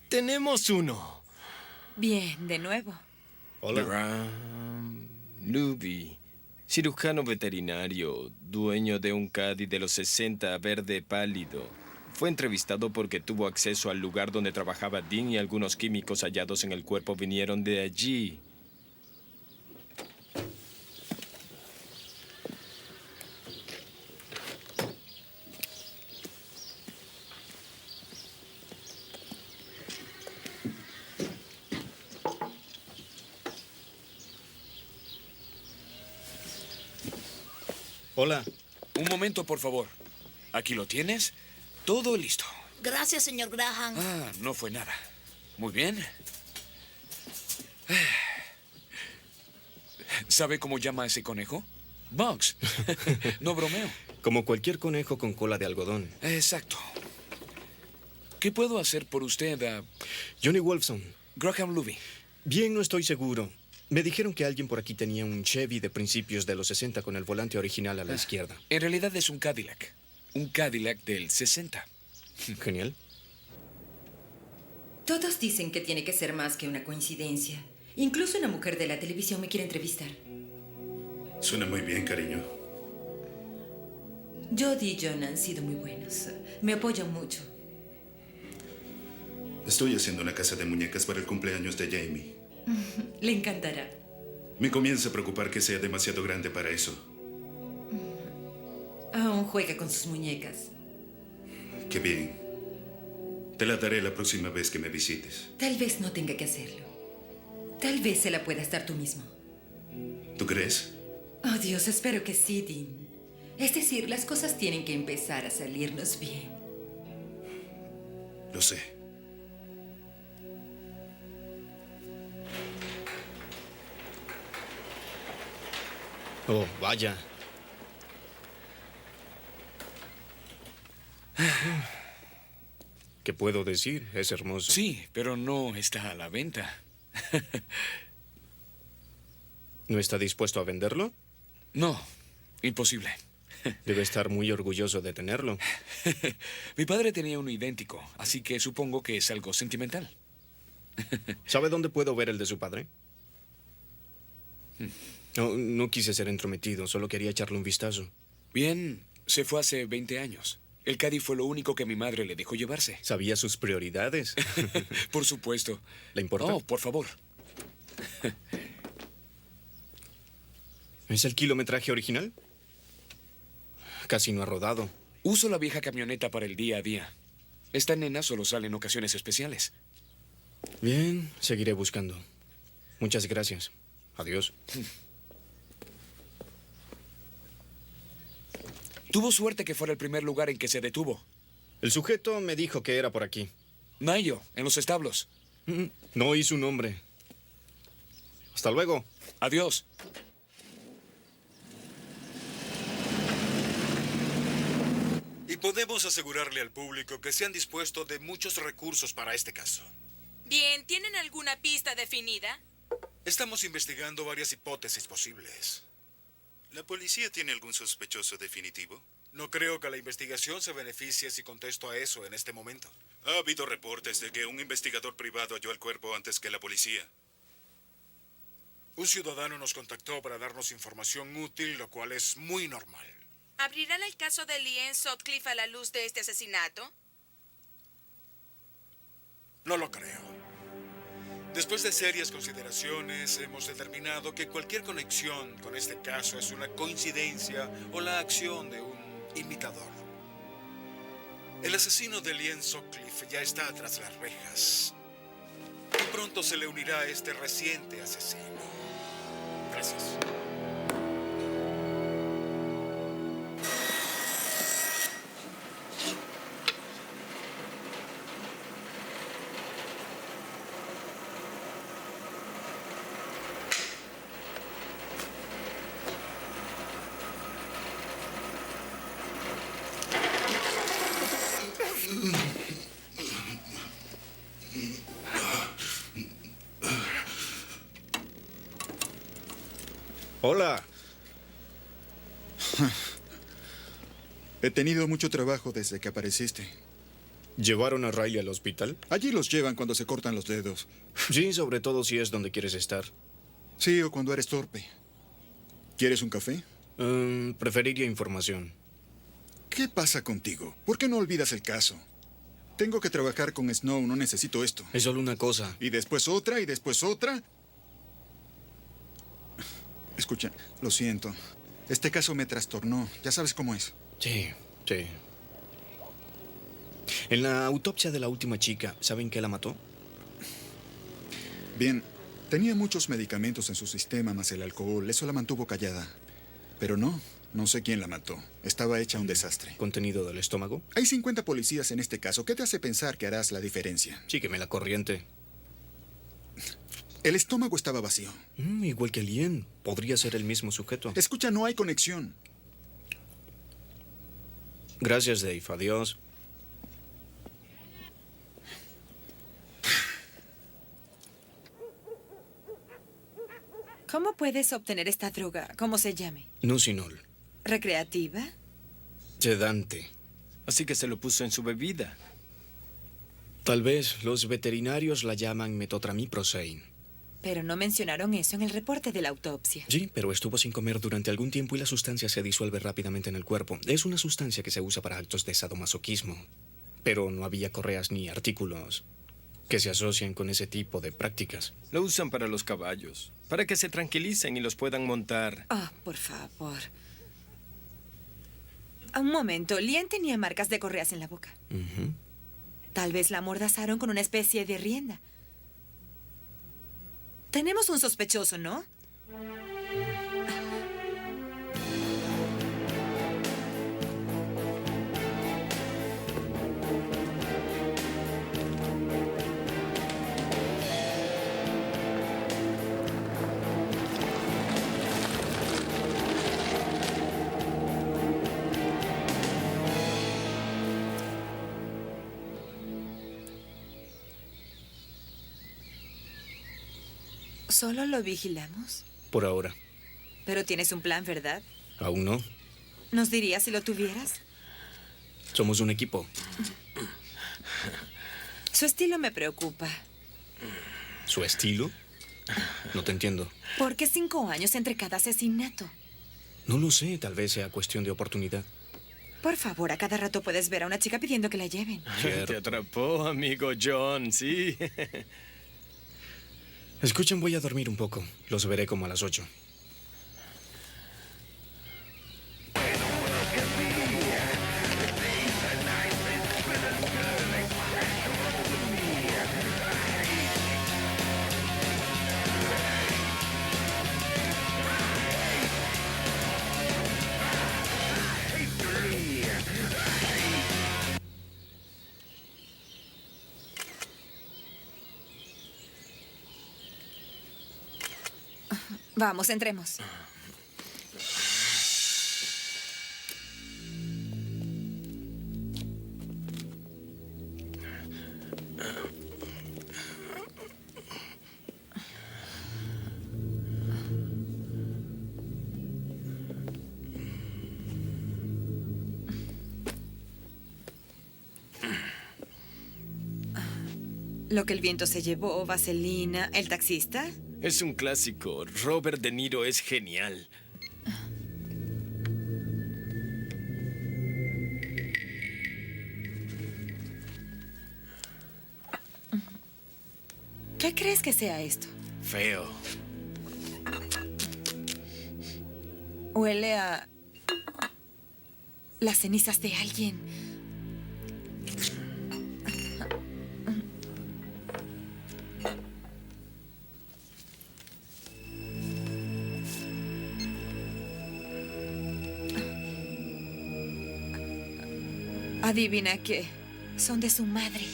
Tenemos uno. Bien, de nuevo. Hola. Graham Luby, cirujano veterinario, dueño de un Caddy de los 60 verde pálido. Fue entrevistado porque tuvo acceso al lugar donde trabajaba Dean y algunos químicos hallados en el cuerpo vinieron de allí. Hola. Un momento, por favor. ¿Aquí lo tienes? Todo listo. Gracias, señor Graham. Ah, no fue nada. Muy bien. ¿Sabe cómo llama a ese conejo? Bugs. No bromeo. Como cualquier conejo con cola de algodón. Exacto. ¿Qué puedo hacer por usted, Johnny Wolfson. Graham Luby? Bien, no estoy seguro. Me dijeron que alguien por aquí tenía un Chevy de principios de los 60 con el volante original a la izquierda. En realidad es un Cadillac. Un Cadillac del 60. Genial. Todos dicen que tiene que ser más que una coincidencia. Incluso una mujer de la televisión me quiere entrevistar. Suena muy bien, cariño. Jody y John han sido muy buenos. Me apoyan mucho. Estoy haciendo una casa de muñecas para el cumpleaños de Jamie. Le encantará. Me comienza a preocupar que sea demasiado grande para eso. Aún juega con sus muñecas. Qué bien. Te la daré la próxima vez que me visites. Tal vez no tenga que hacerlo. Tal vez se la puedas dar tú mismo. ¿Tú crees? Oh, Dios, espero que sí, Dean. Es decir, las cosas tienen que empezar a salirnos bien. Lo sé. Oh, vaya. ¿Qué puedo decir? Es hermoso. Sí, pero no está a la venta. ¿No está dispuesto a venderlo? No, imposible. Debe estar muy orgulloso de tenerlo. Mi padre tenía uno idéntico, así que supongo que es algo sentimental. ¿Sabe dónde puedo ver el de su padre? No quise ser entrometido, solo quería echarle un vistazo. Bien, se fue hace 20 años. El Caddy fue lo único que mi madre le dejó llevarse. ¿Sabía sus prioridades? Por supuesto. ¿Le importa? Oh, por favor. ¿Es el kilometraje original? Casi no ha rodado. Uso la vieja camioneta para el día a día. Esta nena solo sale en ocasiones especiales. Bien, seguiré buscando. Muchas gracias. Adiós. Tuvo suerte que fuera el primer lugar en que se detuvo. El sujeto me dijo que era por aquí. Mayo, en los establos. No oí su nombre. Hasta luego. Adiós. Y podemos asegurarle al público que se han dispuesto de muchos recursos para este caso. Bien, ¿tienen alguna pista definida? Estamos investigando varias hipótesis posibles. ¿La policía tiene algún sospechoso definitivo? No creo que la investigación se beneficie si contesto a eso en este momento. Ha habido reportes de que un investigador privado halló el cuerpo antes que la policía. Un ciudadano nos contactó para darnos información útil, lo cual es muy normal. ¿Abrirán el caso de Liane Sutcliffe a la luz de este asesinato? No lo creo. Después de serias consideraciones, hemos determinado que cualquier conexión con este caso es una coincidencia o la acción de un imitador. El asesino de Liane Sutcliffe ya está tras las rejas. Y pronto se le unirá a este reciente asesino. Gracias. Hola. He tenido mucho trabajo desde que apareciste. ¿Llevaron a Riley al hospital? Allí los llevan cuando se cortan los dedos. Sí, sobre todo si es donde quieres estar. Sí, o cuando eres torpe. ¿Quieres un café? Preferiría información. ¿Qué pasa contigo? ¿Por qué no olvidas el caso? Tengo que trabajar con Snow, no necesito esto. Es solo una cosa. Y después otra, y después otra. Escucha, lo siento. Este caso me trastornó. Ya sabes cómo es. Sí. En la autopsia de la última chica, ¿saben qué la mató? Bien, tenía muchos medicamentos en su sistema más el alcohol. Eso la mantuvo callada. Pero no sé quién la mató. Estaba hecha un desastre. ¿Contenido del estómago? Hay 50 policías en este caso. ¿Qué te hace pensar que harás la diferencia? Sígueme la corriente. El estómago estaba vacío. Igual que Liane. Podría ser el mismo sujeto. Escucha, no hay conexión. Gracias, Dave. Adiós. ¿Cómo puedes obtener esta droga? ¿Cómo se llame? Nucinol. ¿Recreativa? Sedante. Así que se lo puso en su bebida. Tal vez los veterinarios la llaman metotramiprosein. Pero no mencionaron eso en el reporte de la autopsia. Sí, pero estuvo sin comer durante algún tiempo y la sustancia se disuelve rápidamente en el cuerpo. Es una sustancia que se usa para actos de sadomasoquismo. Pero no había correas ni artículos que se asocian con ese tipo de prácticas. Lo usan para los caballos, para que se tranquilicen y los puedan montar. Ah, por favor. Un momento, Lien tenía marcas de correas en la boca. Tal vez la amordazaron con una especie de rienda. Tenemos un sospechoso, ¿no? ¿Solo lo vigilamos? Por ahora. Pero tienes un plan, ¿verdad? Aún no. ¿Nos dirías si lo tuvieras? Somos un equipo. Su estilo me preocupa. ¿Su estilo? No te entiendo. ¿Por qué 5 años entre cada asesinato? No lo sé, tal vez sea cuestión de oportunidad. Por favor, a cada rato puedes ver a una chica pidiendo que la lleven. Te atrapó, amigo John, sí. Escuchen, voy a dormir un poco. Los veré como a las 8. Vamos, entremos. Lo que el viento se llevó, vaselina, el taxista. Es un clásico. Robert De Niro es genial. ¿Qué crees que sea esto? Feo. Huele a las cenizas de alguien. Adivina qué. Son de su madre.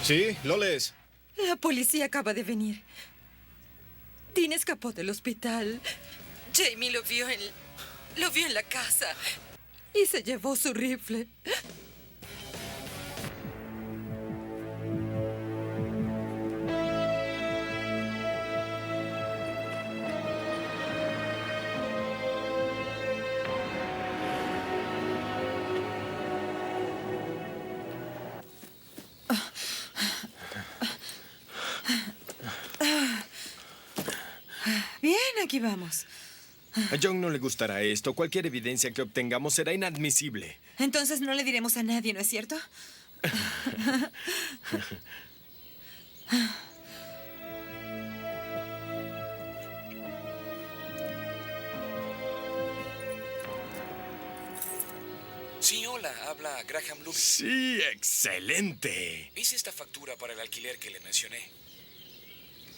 Sí, Loles. La policía acaba de venir. Dean escapó del hospital. Jamie lo vio en la casa y se llevó su rifle. Bien, aquí vamos. A John no le gustará esto. Cualquier evidencia que obtengamos será inadmisible. Entonces no le diremos a nadie, ¿no es cierto? Sí, hola, habla Graham Luby. Sí, excelente. Hice esta factura para el alquiler que le mencioné.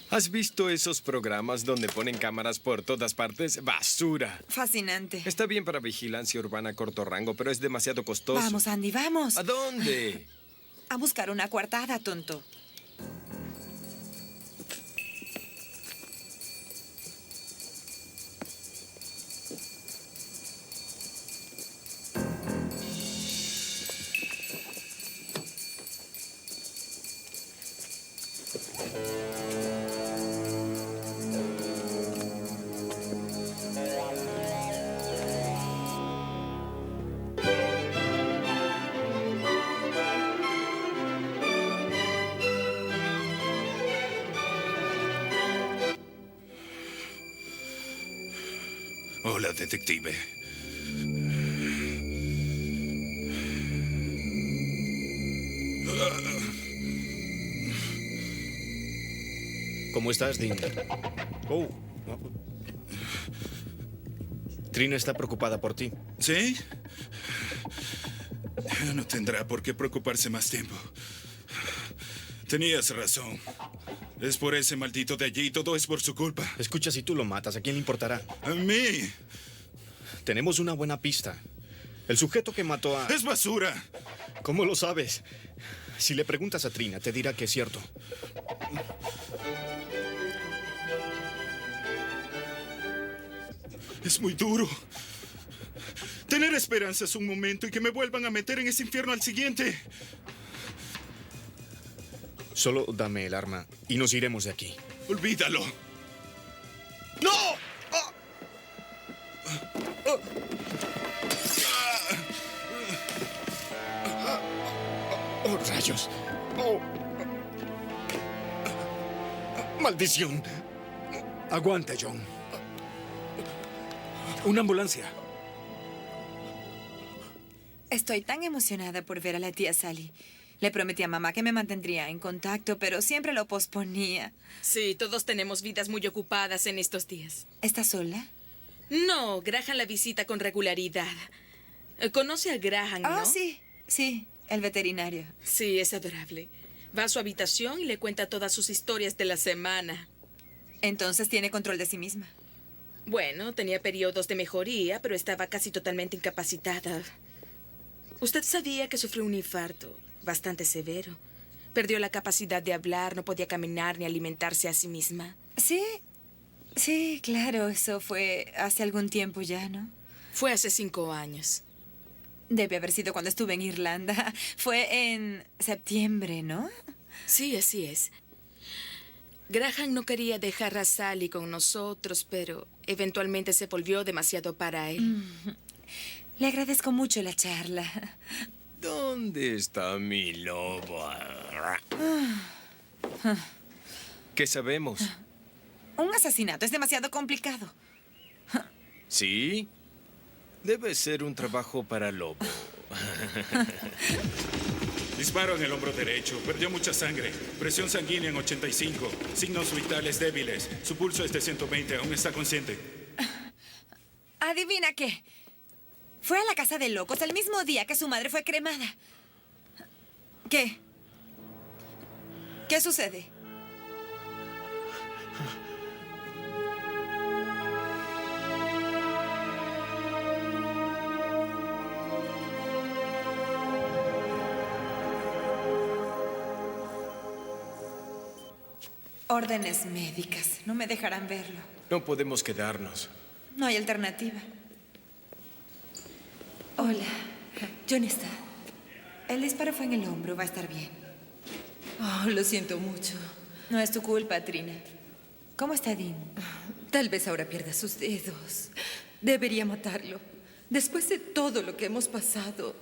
¿Has visto esos programas donde ponen cámaras por todas partes? ¡Basura! Fascinante. Está bien para vigilancia urbana a corto rango, pero es demasiado costoso. Vamos, Andy, vamos. ¿A dónde? A buscar una coartada, tonto. Hola, detective. ¿Cómo estás, Dean? Oh. Trina está preocupada por ti. ¿Sí? No tendrá por qué preocuparse más tiempo. Tenías razón. Es por ese maldito de allí. Todo es por su culpa. Escucha, si tú lo matas, ¿a quién le importará? A mí. Tenemos una buena pista. El sujeto que mató a... ¡Es basura! ¿Cómo lo sabes? Si le preguntas a Trina, te dirá que es cierto. Es muy duro. Tener esperanzas un momento y que me vuelvan a meter en ese infierno al siguiente. Solo dame el arma y nos iremos de aquí. Olvídalo. ¡No! ¡Oh, rayos! ¡Oh! ¡Maldición! Aguante, John. Una ambulancia. Estoy tan emocionada por ver a la tía Sally. Le prometí a mamá que me mantendría en contacto, pero siempre lo posponía. Sí, todos tenemos vidas muy ocupadas en estos días. ¿Estás sola? No, Graham la visita con regularidad. ¿Conoce a Graham, no? Ah, sí. Sí, el veterinario. Sí, es adorable. Va a su habitación y le cuenta todas sus historias de la semana. Entonces tiene control de sí misma. Bueno, tenía periodos de mejoría, pero estaba casi totalmente incapacitada. Usted sabía que sufrió un infarto bastante severo. Perdió la capacidad de hablar, no podía caminar ni alimentarse a sí misma. Sí, sí, claro, eso fue hace algún tiempo ya, ¿no? Fue hace 5 años. Debe haber sido cuando estuve en Irlanda. Fue en septiembre, ¿no? Sí, así es. Graham no quería dejar a Sally con nosotros, pero eventualmente se volvió demasiado para él. Le agradezco mucho la charla. ¿Dónde está mi lobo? ¿Qué sabemos? Un asesinato es demasiado complicado. ¿Sí? Debe ser un trabajo para lobo. Disparo en el hombro derecho. Perdió mucha sangre. Presión sanguínea en 85. Signos vitales débiles. Su pulso es de 120. Aún está consciente. ¿Adivina qué? Fue a la casa de locos el mismo día que su madre fue cremada. ¿Qué? ¿Qué sucede? Órdenes médicas. No me dejarán verlo. No podemos quedarnos. No hay alternativa. Hola. John está. El disparo fue en el hombro. Va a estar bien. Oh, lo siento mucho. No es tu culpa, Trina. ¿Cómo está Dean? Tal vez ahora pierda sus dedos. Debería matarlo. Después de todo lo que hemos pasado,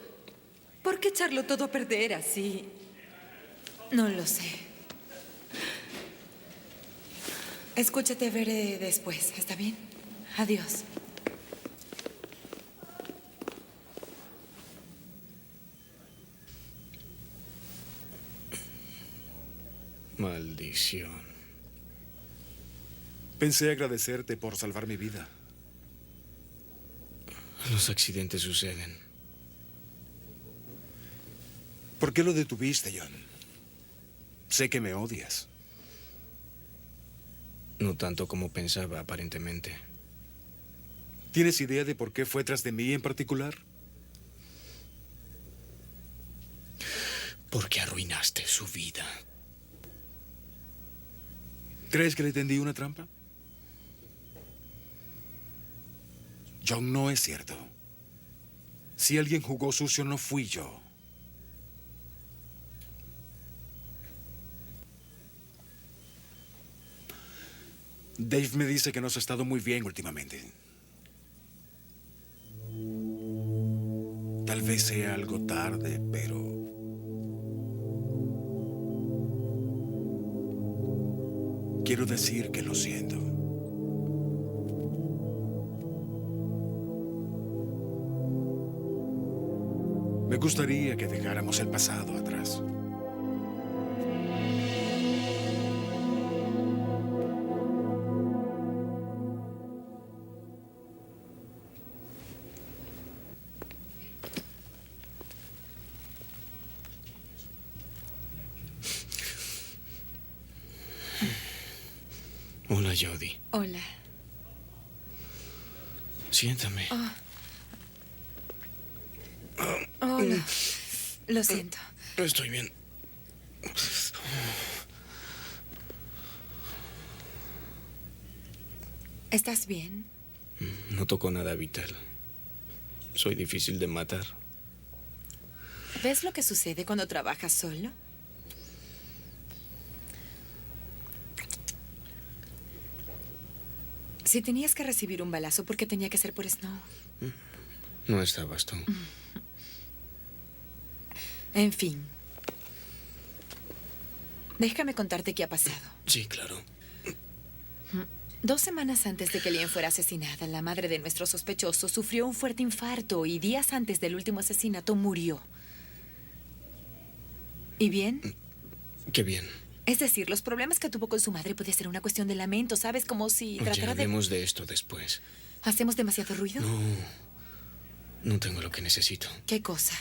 ¿por qué echarlo todo a perder así? No lo sé. Escúchate, veré después. ¿Está bien? Adiós. Maldición. Pensé agradecerte por salvar mi vida. Los accidentes suceden. ¿Por qué lo detuviste, John? Sé que me odias. No tanto como pensaba, aparentemente. ¿Tienes idea de por qué fue tras de mí en particular? Porque arruinaste su vida. ¿Crees que le tendí una trampa? John, no es cierto. Si alguien jugó sucio, no fui yo. Dave me dice que no has estado muy bien últimamente. Tal vez sea algo tarde, pero... quiero decir que lo siento. Me gustaría que dejáramos el pasado atrás. Hola, Jody. Hola. Siéntame. Hola. Lo siento. Estoy bien. ¿Estás bien? No tocó nada vital. Soy difícil de matar. ¿Ves lo que sucede cuando trabajas solo? Si tenías que recibir un balazo, ¿por qué tenía que ser por Snow? No estabas tú. En fin. Déjame contarte qué ha pasado. Sí, claro. 2 semanas antes de que Lien fuera asesinada, la madre de nuestro sospechoso sufrió un fuerte infarto y días antes del último asesinato murió. ¿Y bien? Qué bien. Es decir, los problemas que tuvo con su madre puede ser una cuestión de lamento, ¿sabes? Como si Ya tratara de... hablemos de esto después. ¿Hacemos demasiado ruido? No. No tengo lo que necesito. ¿Qué cosa?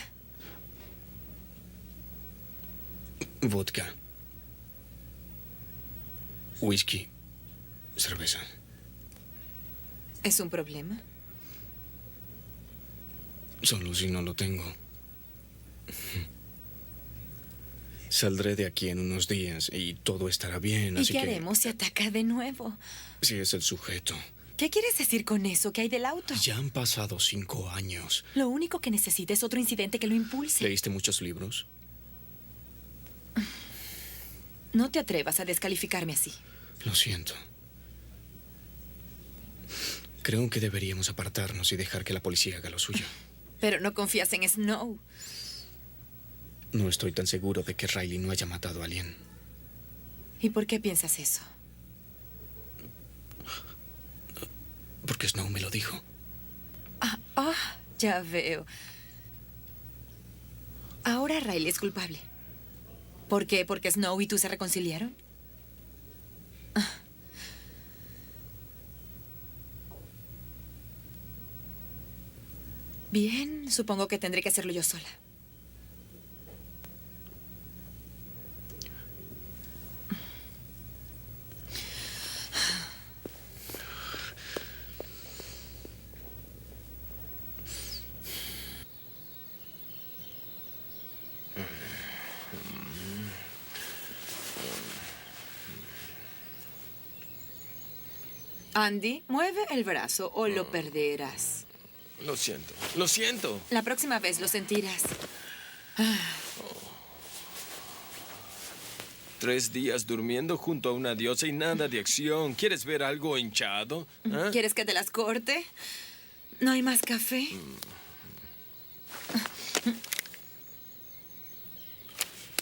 Vodka. Whisky. Cerveza. ¿Es un problema? Solo si no lo tengo. Saldré de aquí en unos días y todo estará bien, ¿Y así qué que... haremos si ataca de nuevo? Si es el sujeto. ¿Qué quieres decir con eso? ¿Qué hay del auto? Ya han pasado 5 años. Lo único que necesita es otro incidente que lo impulse. ¿Leíste muchos libros? No te atrevas a descalificarme así. Lo siento. Creo que deberíamos apartarnos y dejar que la policía haga lo suyo. Pero no confías en Snow. No estoy tan seguro de que Riley no haya matado a Lien. ¿Y por qué piensas eso? Porque Snow me lo dijo. Ya veo. Ahora Riley es culpable. ¿Por qué? ¿Porque Snow y tú se reconciliaron? Bien, supongo que tendré que hacerlo yo sola. Andy, mueve el brazo o lo perderás. Lo siento, lo siento. La próxima vez lo sentirás. 3 días durmiendo junto a una diosa y nada de acción. ¿Quieres ver algo hinchado? ¿Ah? ¿Quieres que te las corte? ¿No hay más café?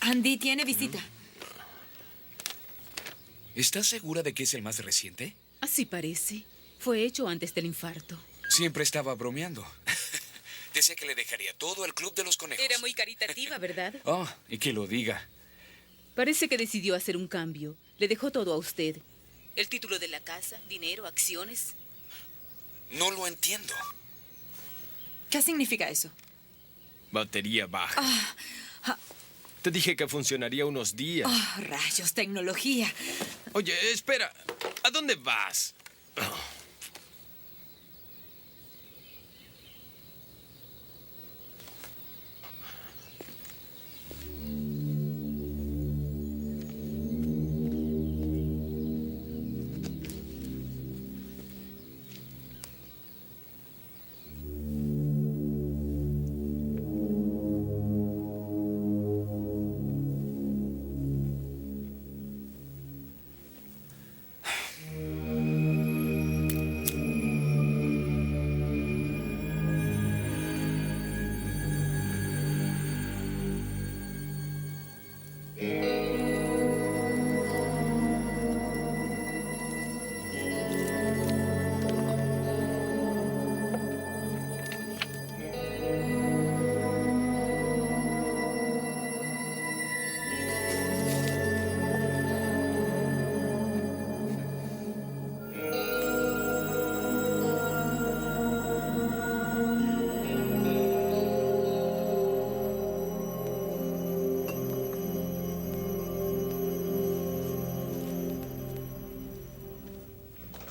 Andy tiene visita. ¿Estás segura de que es el más reciente? Así parece. Fue hecho antes del infarto. Siempre estaba bromeando. Decía que le dejaría todo al Club de los Conejos. Era muy caritativa, ¿verdad? Oh, y que lo diga. Parece que decidió hacer un cambio. Le dejó todo a usted. El título de la casa, dinero, acciones. No lo entiendo. ¿Qué significa eso? Batería baja. Te dije que funcionaría unos días. Rayos, tecnología. Oye, espera. ¿A dónde vas?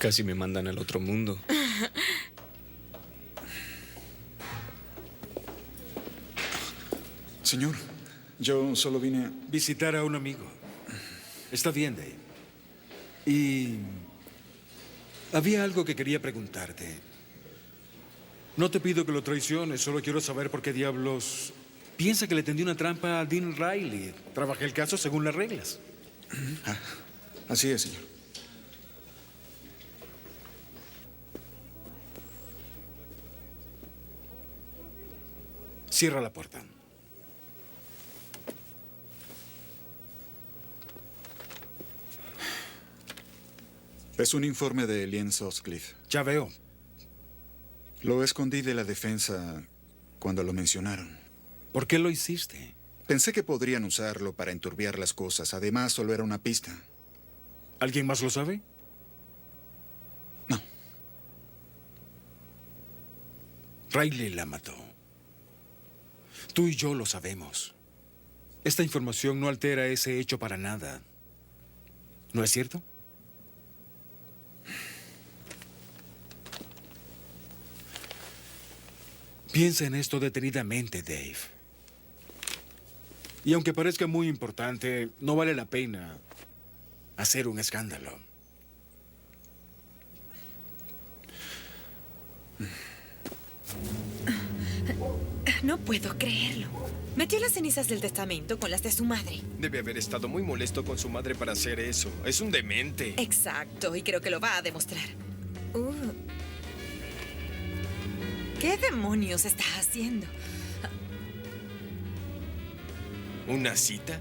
Casi me mandan al otro mundo. Señor, yo solo vine a visitar a un amigo. Está bien, Dave. Y había algo que quería preguntarte. No te pido que lo traiciones, solo quiero saber por qué diablos piensa que le tendí una trampa a Dean Riley. Trabajé el caso según las reglas. Así es, señor. Cierra la puerta. Es un informe de Lien Sutcliffe. Ya veo. Lo escondí de la defensa cuando lo mencionaron. ¿Por qué lo hiciste? Pensé que podrían usarlo para enturbiar las cosas. Además, solo era una pista. ¿Alguien más lo sabe? No. Riley la mató. Tú y yo lo sabemos. Esta información no altera ese hecho para nada. ¿No es cierto? Piensa en esto detenidamente, Dave. Y aunque parezca muy importante, no vale la pena hacer un escándalo. No puedo creerlo. Metió las cenizas del testamento con las de su madre. Debe haber estado muy molesto con su madre para hacer eso. Es un demente. Exacto, y creo que lo va a demostrar. ¿Qué demonios está haciendo? ¿Una cita?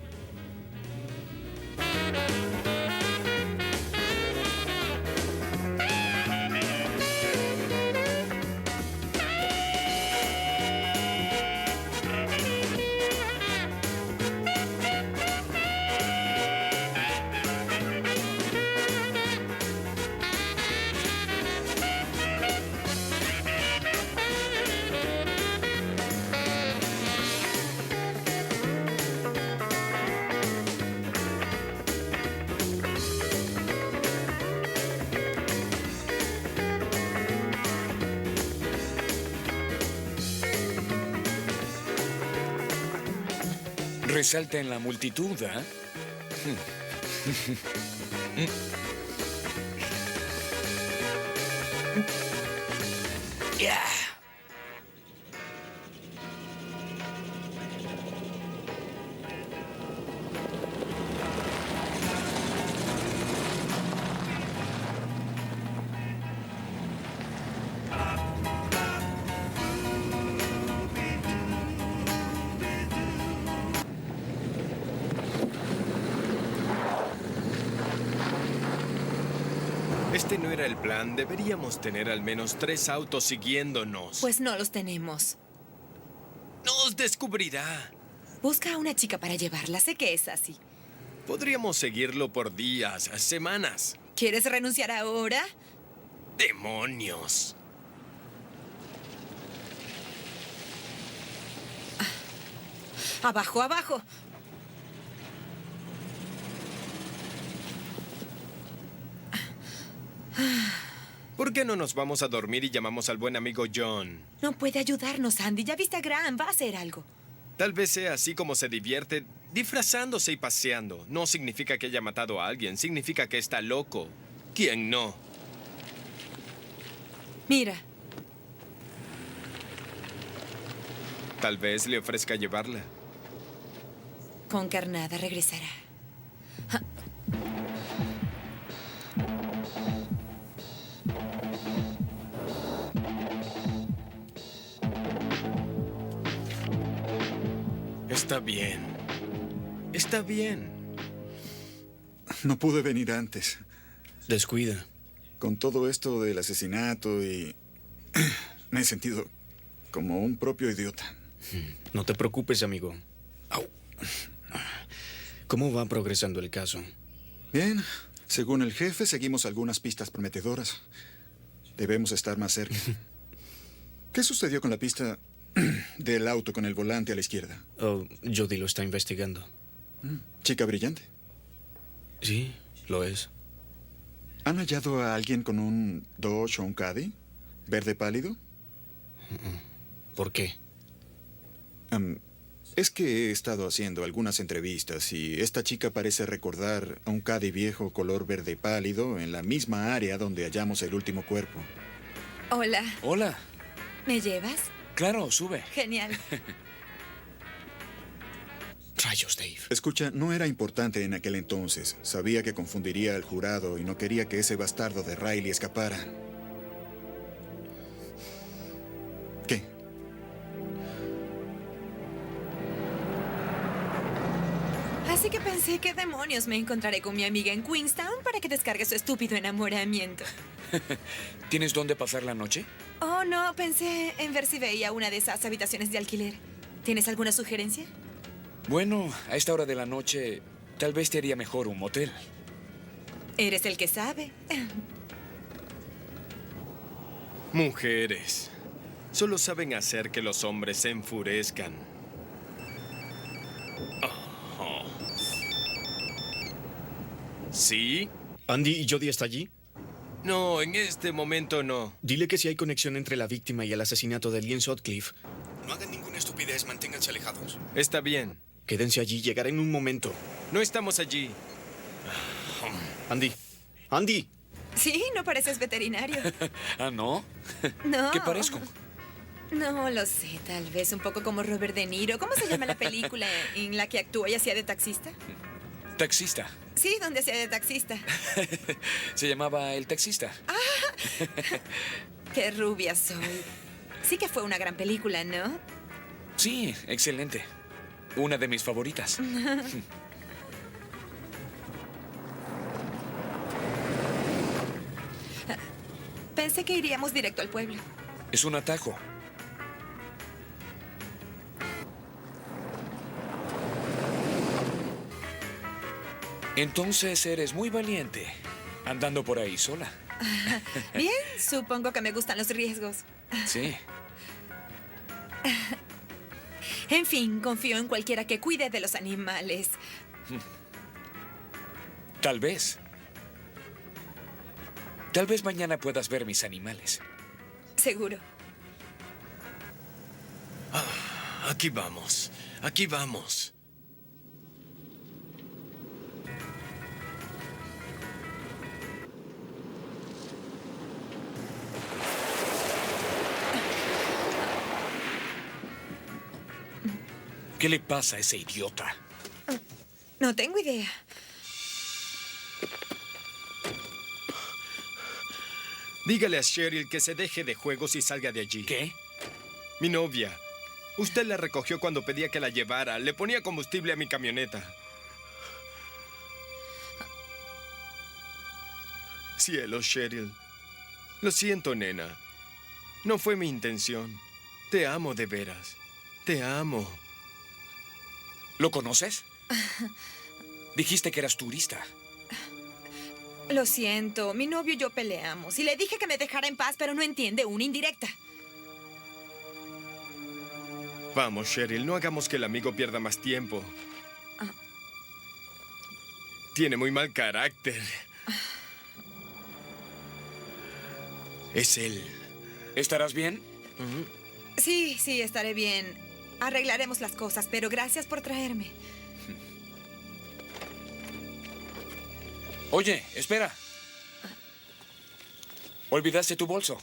Resalta en la multitud, ¿ah? Ya. Este no era el plan. Deberíamos tener al menos 3 autos siguiéndonos. Pues no los tenemos. ¡Nos descubrirá! Busca a una chica para llevarla. Sé que es así. Podríamos seguirlo por días, semanas. ¿Quieres renunciar ahora? ¡Demonios! Abajo, abajo. ¿Por qué no nos vamos a dormir y llamamos al buen amigo John? No puede ayudarnos, Andy. Ya viste a Graham. Va a hacer algo. Tal vez sea así como se divierte, disfrazándose y paseando. No significa que haya matado a alguien, significa que está loco. ¿Quién no? Mira. Tal vez le ofrezca llevarla. Con carnada regresará. Está bien. Está bien. No pude venir antes. Descuida. Con todo esto del asesinato y... me he sentido como un propio idiota. No te preocupes, amigo. Au. ¿Cómo va progresando el caso? Bien. Según el jefe, seguimos algunas pistas prometedoras. Debemos estar más cerca. ¿Qué sucedió con la pista del auto con el volante a la izquierda? Oh, Jody lo está investigando. Chica brillante. Sí, lo es. ¿Han hallado a alguien con un Dodge o un Caddy? ¿Verde pálido? ¿Por qué? Es que he estado haciendo algunas entrevistas y esta chica parece recordar a un Caddy viejo color verde pálido en la misma área donde hallamos el último cuerpo. Hola. Hola. ¿Me llevas? Claro, sube. Genial. Rayos, Dave. Escucha, no era importante en aquel entonces. Sabía que confundiría al jurado y no quería que ese bastardo de Riley escapara. ¿Qué? Así que pensé, ¿qué demonios me encontraré con mi amiga en Queenstown para que descargue su estúpido enamoramiento? ¿Tienes dónde pasar la noche? Oh, no, pensé en ver si veía una de esas habitaciones de alquiler. ¿Tienes alguna sugerencia? Bueno, a esta hora de la noche, tal vez te haría mejor un motel. Eres el que sabe. Mujeres. Solo saben hacer que los hombres se enfurezcan. Oh. ¿Sí? ¿Andy y Jody está allí? No, en este momento no. Dile que si hay conexión entre la víctima y el asesinato de Ian Sutcliffe. No hagan ninguna estupidez, manténganse alejados. Está bien. Quédense allí, llegaré en un momento. No estamos allí. Andy. ¡Andy! Sí, no pareces veterinario. ¿Ah, no? No. ¿Qué parezco? No lo sé, tal vez un poco como Robert De Niro. ¿Cómo se llama la película en la que actúa y hacía de taxista? Taxista. Sí, donde hacía de taxista. Se llamaba El Taxista. Qué rubia soy. Sí que fue una gran película, ¿no? Sí, excelente. Una de mis favoritas. Pensé que iríamos directo al pueblo. Es un atajo. Entonces eres muy valiente, andando por ahí sola. Bien, supongo que me gustan los riesgos. Sí. En fin, confío en cualquiera que cuide de los animales. Tal vez. Tal vez mañana puedas ver mis animales. Seguro. Aquí vamos. Aquí vamos. ¿Qué le pasa a ese idiota? No tengo idea. Dígale a Cheryl que se deje de juegos y salga de allí. ¿Qué? Mi novia. Usted la recogió cuando pedía que la llevara. Le ponía combustible a mi camioneta. Cielo, Cheryl. Lo siento, nena. No fue mi intención. Te amo de veras. Te amo. ¿Lo conoces? Dijiste que eras turista. Lo siento, mi novio y yo peleamos. Y le dije que me dejara en paz, pero no entiende una indirecta. Vamos, Cheryl, no hagamos que el amigo pierda más tiempo. Tiene muy mal carácter. Es él. ¿Estarás bien? Sí, estaré bien. Arreglaremos las cosas, pero gracias por traerme. Oye, espera. Olvidaste tu bolso.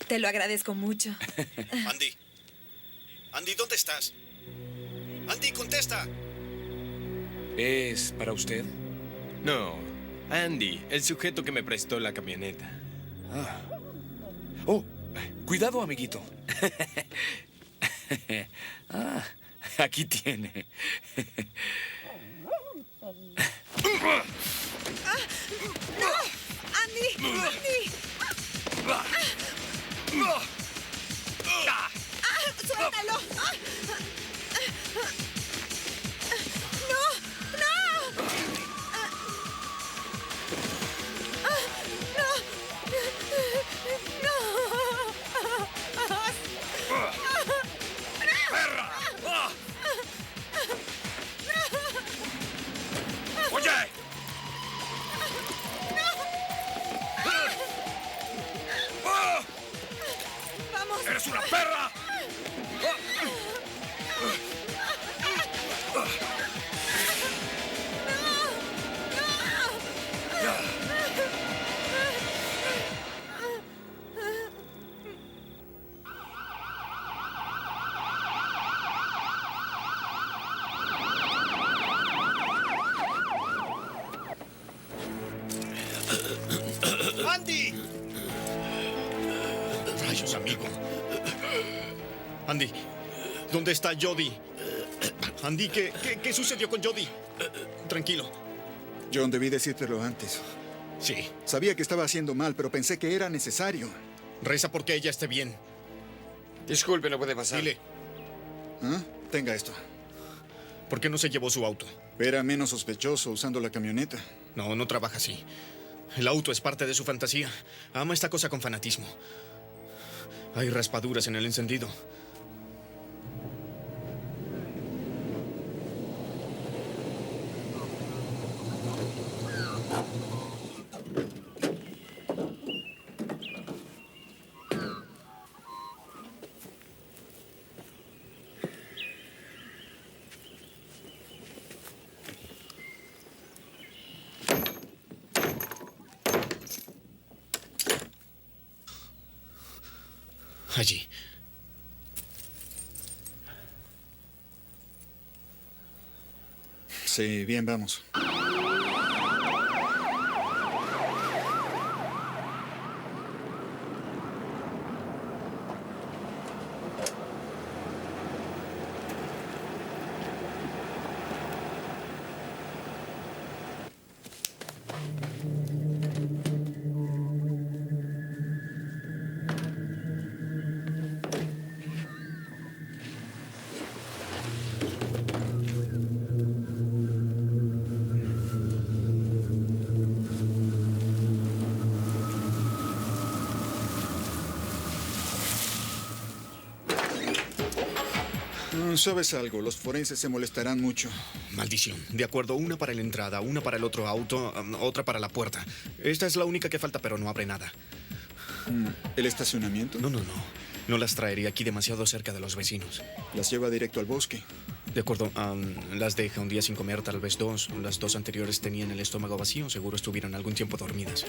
Te lo agradezco mucho. Andy. Andy, ¿dónde estás? Andy, contesta. ¿Es para usted? No, Andy, el sujeto que me prestó la camioneta. Oh, cuidado, amiguito. Aquí tiene. ¡No! ¡Andy! ¡Andy! ¡Suéltalo! ¡No! ¡No! ¡Oye! ¡Andy! Rayos, amigo. Andy, ¿dónde está Jody? Andy, ¿qué sucedió con Jody? Tranquilo. John, debí decírtelo antes. Sí. Sabía que estaba haciendo mal, pero pensé que era necesario. Reza porque ella esté bien. Disculpe, no puede pasar. Dile. ¿Ah? Tenga esto. ¿Por qué no se llevó su auto? Era menos sospechoso usando la camioneta. No, no trabaja así. El auto es parte de su fantasía. Ama esta cosa con fanatismo. Hay raspaduras en el encendido. Allí. Sí, bien, vamos. ¿Sabes algo? Los forenses se molestarán mucho. Maldición. De acuerdo, una para la entrada, una para el otro auto, otra para la puerta. Esta es la única que falta, pero no abre nada. ¿El estacionamiento? No. No las traería aquí demasiado cerca de los vecinos. Las lleva directo al bosque. De acuerdo, las deja un día sin comer, tal vez dos. Las dos anteriores tenían el estómago vacío, seguro estuvieron algún tiempo dormidas.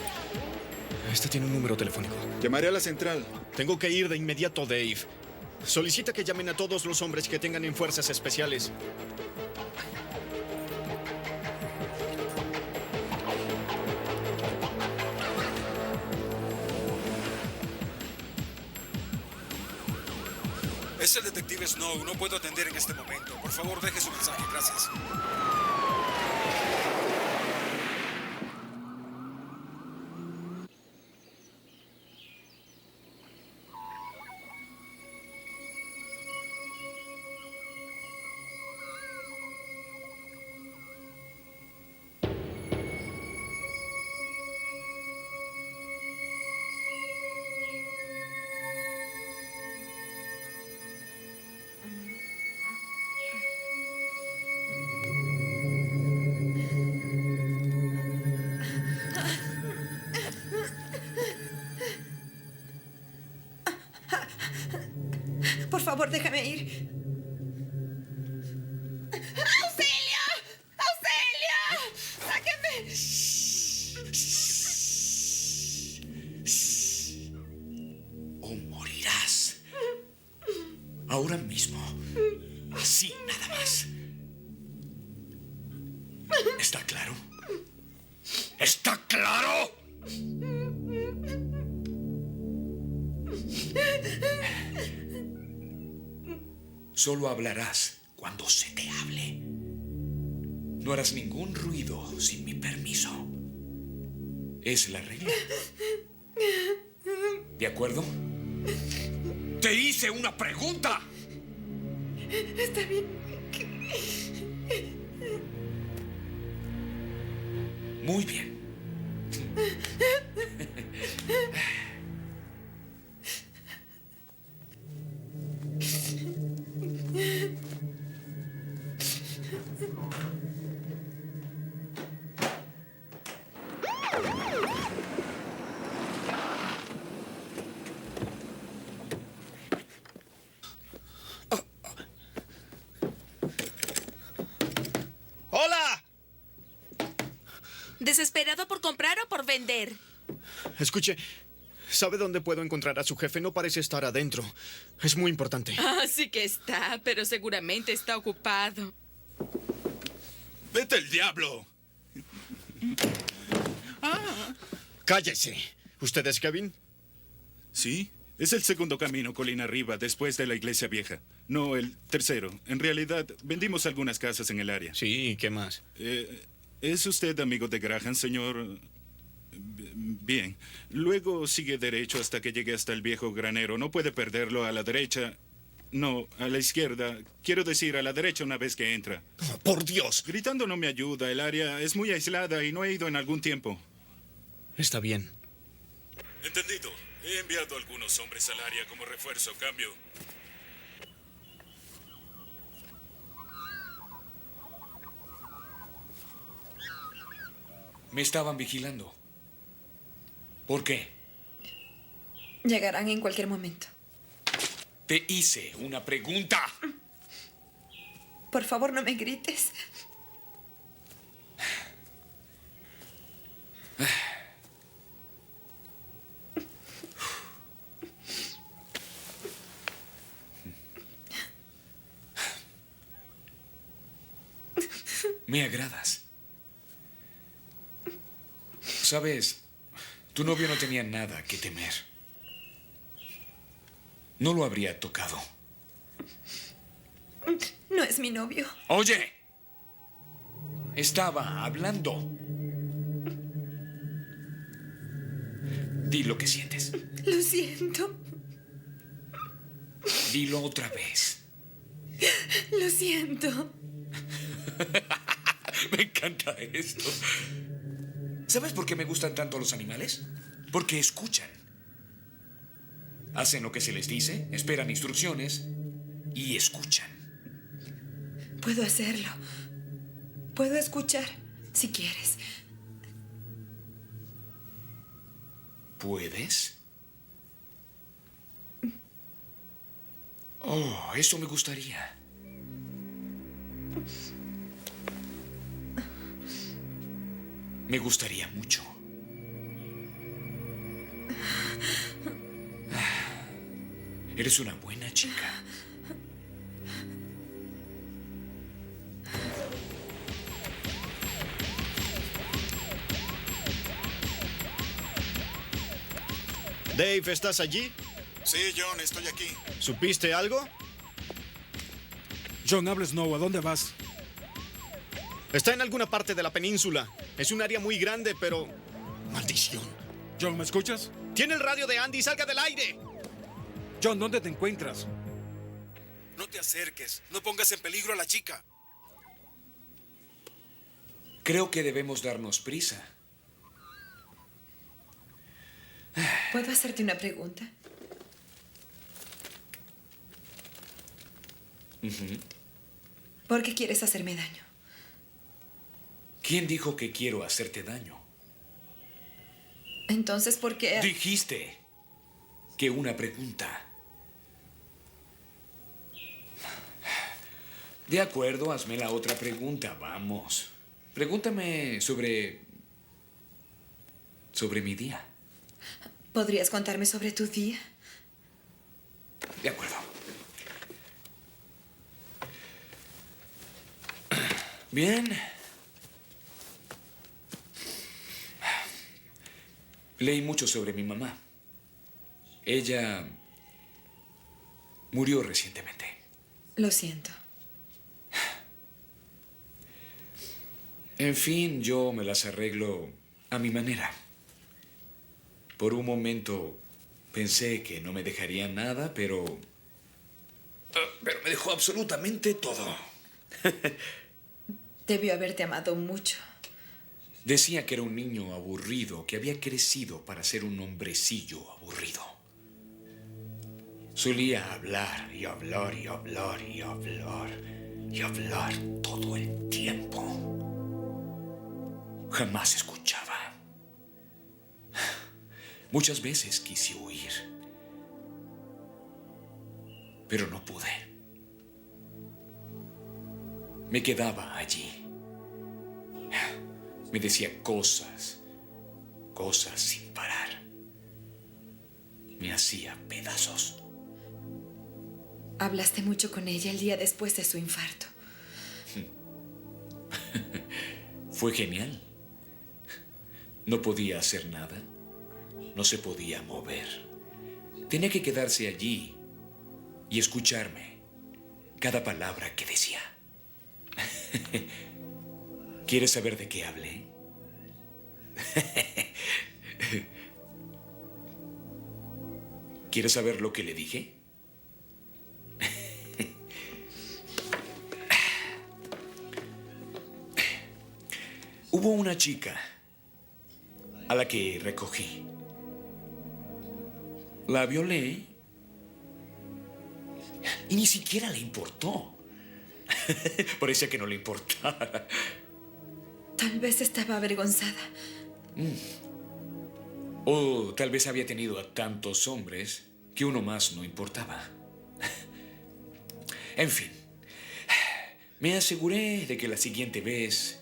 Esta tiene un número telefónico. Llamaré a la central. Tengo que ir de inmediato, Dave. Solicita que llamen a todos los hombres que tengan en fuerzas especiales. Es el detective Snow. No puedo atender en este momento. Por favor, deje su mensaje. Gracias. Por favor, déjame ir. ¡Auxilio! ¡Auxilio! ¡Sáquenme! O morirás. Ahora mismo. Así, nada más. ¿Está claro? ¿Está claro? Solo hablarás cuando se te hable. No harás ningún ruido sin mi permiso. Es la regla. ¿De acuerdo? ¡Te hice una pregunta! Está bien. Muy bien. ¡Hola! ¿Desesperado por comprar o por vender? Escuche, ¿sabe dónde puedo encontrar a su jefe? No parece estar adentro. Es muy importante. Ah, sí que está, pero seguramente está ocupado. ¡Vete el diablo! ¡Cállese! ¿Usted es Kevin? Sí, es el segundo camino colina arriba después de la iglesia vieja. No, el tercero. En realidad, vendimos algunas casas en el área. Sí, ¿qué más? ¿Es usted amigo de Graham, señor? Bien. Luego sigue derecho hasta que llegue hasta el viejo granero. No puede perderlo a la derecha. No, a la izquierda. Quiero decir, a la derecha una vez que entra. Oh, ¡por Dios! Gritando no me ayuda. El área es muy aislada y no he ido en algún tiempo. Está bien. Entendido. He enviado algunos hombres al área como refuerzo. Cambio. Me estaban vigilando. ¿Por qué? Llegarán en cualquier momento. Te hice una pregunta. Por favor, no me grites. Me agradas. Sabes, tu novio no tenía nada que temer. No lo habría tocado. No es mi novio. Oye, estaba hablando. Di lo que sientes. Lo siento. Dilo otra vez. Lo siento. Me encanta esto. ¿Sabes por qué me gustan tanto los animales? Porque escuchan. Hacen lo que se les dice, esperan instrucciones y escuchan. Puedo hacerlo. Puedo escuchar, si quieres. ¿Puedes? Oh, eso me gustaría. Me gustaría mucho. Eres una buena chica. Dave, ¿estás allí? Sí, John, estoy aquí. ¿Supiste algo? John, habla Snow. ¿A dónde vas? Está en alguna parte de la península. Es un área muy grande, pero... ¡Maldición! John, ¿me escuchas? ¡Tiene el radio de Andy! ¡Salga del aire! John, ¿dónde te encuentras? No te acerques. No pongas en peligro a la chica. Creo que debemos darnos prisa. ¿Puedo hacerte una pregunta? ¿Por qué quieres hacerme daño? ¿Quién dijo que quiero hacerte daño? Entonces, ¿por qué? Dijiste que una pregunta. De acuerdo, hazme la otra pregunta, vamos. Pregúntame sobre mi día. ¿Podrías contarme sobre tu día? De acuerdo. Bien. Leí mucho sobre mi mamá. Ella murió recientemente. Lo siento. En fin, yo me las arreglo a mi manera. Por un momento pensé que no me dejaría nada, pero me dejó absolutamente todo. Debió haberte amado mucho. Decía que era un niño aburrido, que había crecido para ser un hombrecillo aburrido. Solía hablar y hablar y hablar y hablar y hablar todo el tiempo. Jamás escuchaba. Muchas veces quise huir, pero no pude. Me quedaba allí. Me decía cosas sin parar. Me hacía pedazos. Hablaste mucho con ella el día después de su infarto. Fue genial. No podía hacer nada. no se podía mover. Tenía que quedarse allí y escucharme cada palabra que decía. ¿Quieres saber de qué hablé? ¿Quieres saber lo que le dije? Hubo una chica a la que recogí. La violé y ni siquiera le importó. Parecía que no le importara. Tal vez estaba avergonzada. O tal vez había tenido a tantos hombres que uno más no importaba. En fin, me aseguré de que la siguiente vez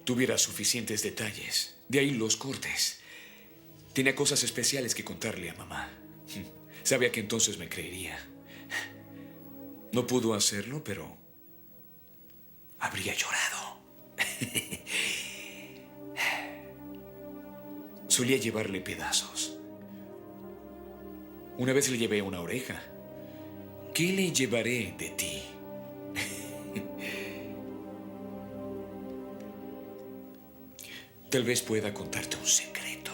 tuviera suficientes detalles. De ahí los cortes. Tenía cosas especiales que contarle a mamá. Sabía que entonces me creería. No pudo hacerlo, pero habría llorado. Solía llevarle pedazos. Una vez le llevé una oreja. ¿Qué le llevaré de ti? Tal vez pueda contarte un secreto.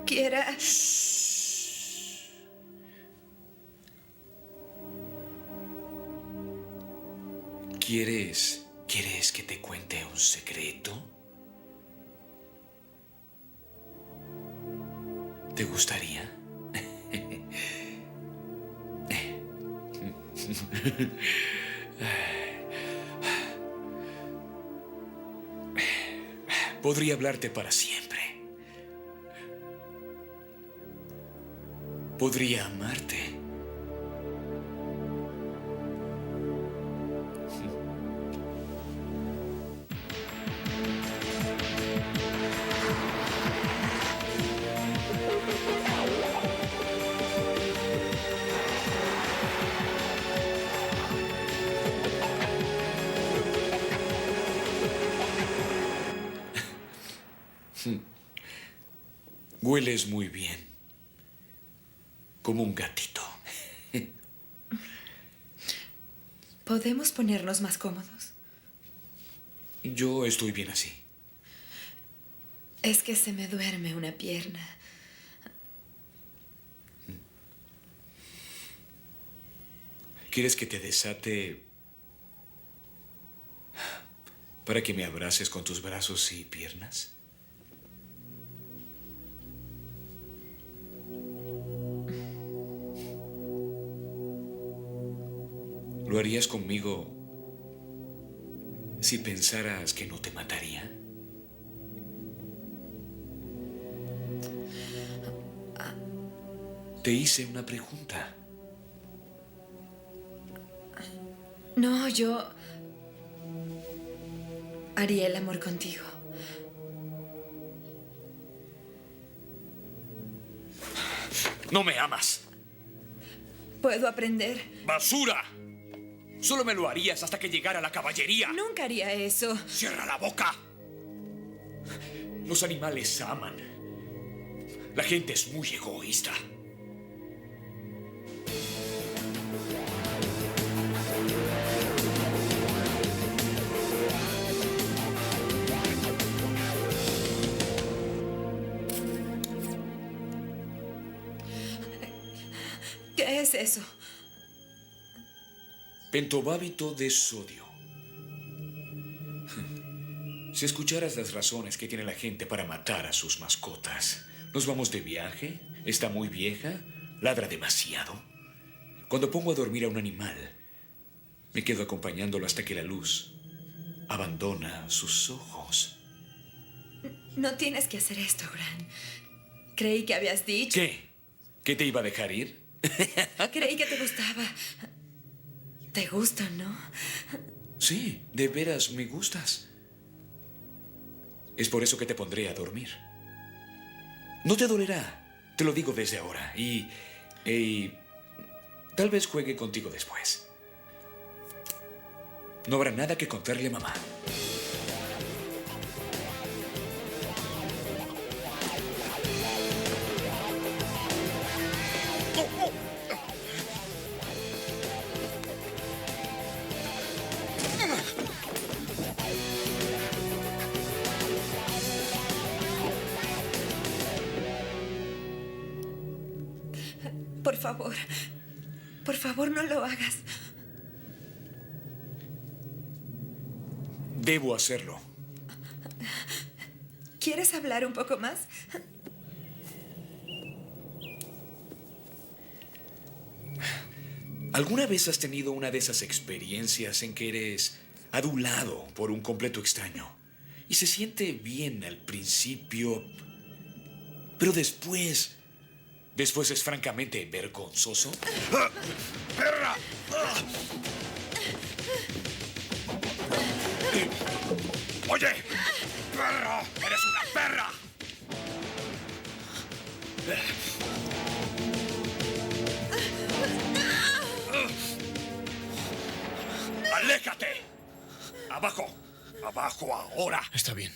Quiera. ¿Quieres que te cuente un secreto? ¿Te gustaría? Podría hablarte para siempre. Podría amarte. Hueles muy bien. Como un gatito. ¿Podemos ponernos más cómodos? Yo estoy bien así. Es que se me duerme una pierna. ¿Quieres que te desate para que me abraces con tus brazos y piernas? ¿Lo harías conmigo si pensaras que no te mataría? Te hice una pregunta. No, yo haría el amor contigo. ¡No me amas! Puedo aprender. ¡Basura! Solo me lo harías hasta que llegara la caballería. Nunca haría eso. ¡Cierra la boca! Los animales aman. La gente es muy egoísta. ¿Qué es eso? Pentobábito de sodio. Si escucharas las razones que tiene la gente para matar a sus mascotas. Nos vamos de viaje, está muy vieja, ladra demasiado. Cuando pongo a dormir a un animal, me quedo acompañándolo hasta que la luz abandona sus ojos. No tienes que hacer esto, Gran. Creí que habías dicho... ¿Qué? ¿Qué te iba a dejar ir? Creí que te gustaba. Te gusto, ¿no? Sí, de veras me gustas. Es por eso que te pondré a dormir. No te dolerá, te lo digo desde ahora. Y tal vez juegue contigo después. No habrá nada que contarle a mamá. Por favor. Por favor, no lo hagas. Debo hacerlo. ¿Quieres hablar un poco más? ¿Alguna vez has tenido una de esas experiencias en que eres adulado por un completo extraño? Y se siente bien al principio, pero después es francamente vergonzoso. ¡Perra! ¡Oye! ¡Perra! ¡Eres una perra! ¡Aléjate! ¡Abajo! ¡Abajo ahora! Está bien.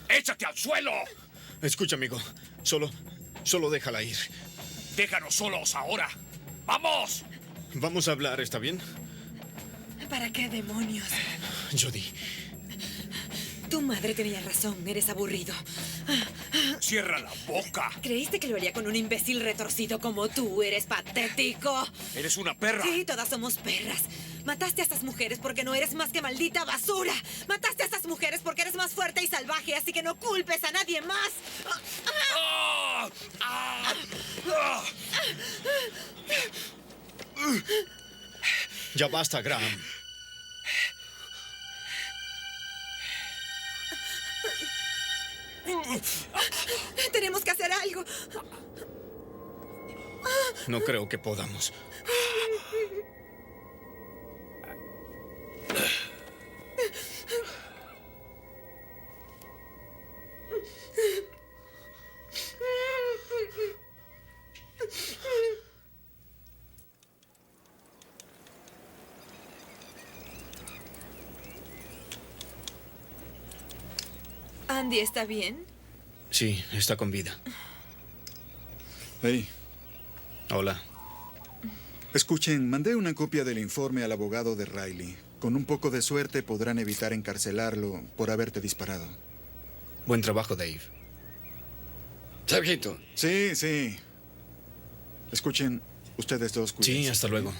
¡Échate al suelo! Escucha, amigo. Solo déjala ir. ¡Déjanos solos ahora! ¡Vamos! Vamos a hablar, ¿está bien? ¿Para qué demonios? Jody. Tu madre tenía razón, eres aburrido. ¡Cierra la boca! ¿Creíste que lo haría con un imbécil retorcido como tú? Eres patético. ¡Eres una perra! Sí, todas somos perras. Mataste a estas mujeres porque no eres más que maldita basura. Mataste a estas mujeres porque eres más fuerte y salvaje, así que no culpes a nadie más. Ya basta, Graham. Tenemos que hacer algo. No creo que podamos. ¿Andy está bien? Sí, está con vida. Hey. Hola. Escuchen, mandé una copia del informe al abogado de Riley. Con un poco de suerte podrán evitar encarcelarlo por haberte disparado. Buen trabajo, Dave. Sargento. Sí, sí. Escuchen, ustedes dos, cuídense. Sí, hasta luego.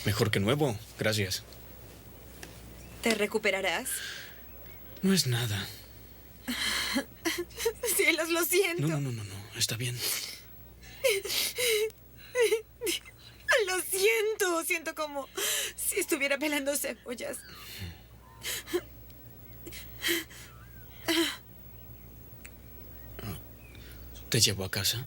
Mejor que nuevo, gracias. ¿Te recuperarás? No es nada. Cielos, lo siento. No, está bien. Lo siento. Siento como si estuviera pelando cebollas. ¿Te llevo a casa?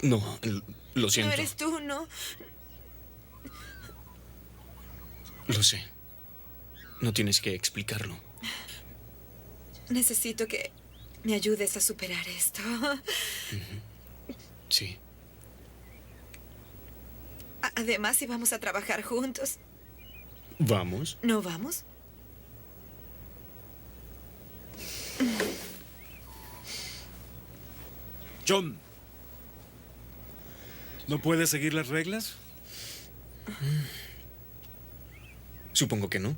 No, lo siento. No eres tú, ¿no? Lo sé. No tienes que explicarlo. Necesito que me ayudes a superar esto. Sí. Además, si vamos a trabajar juntos. ¿Vamos? ¿No vamos? John. ¿No puedes seguir las reglas? Supongo que no.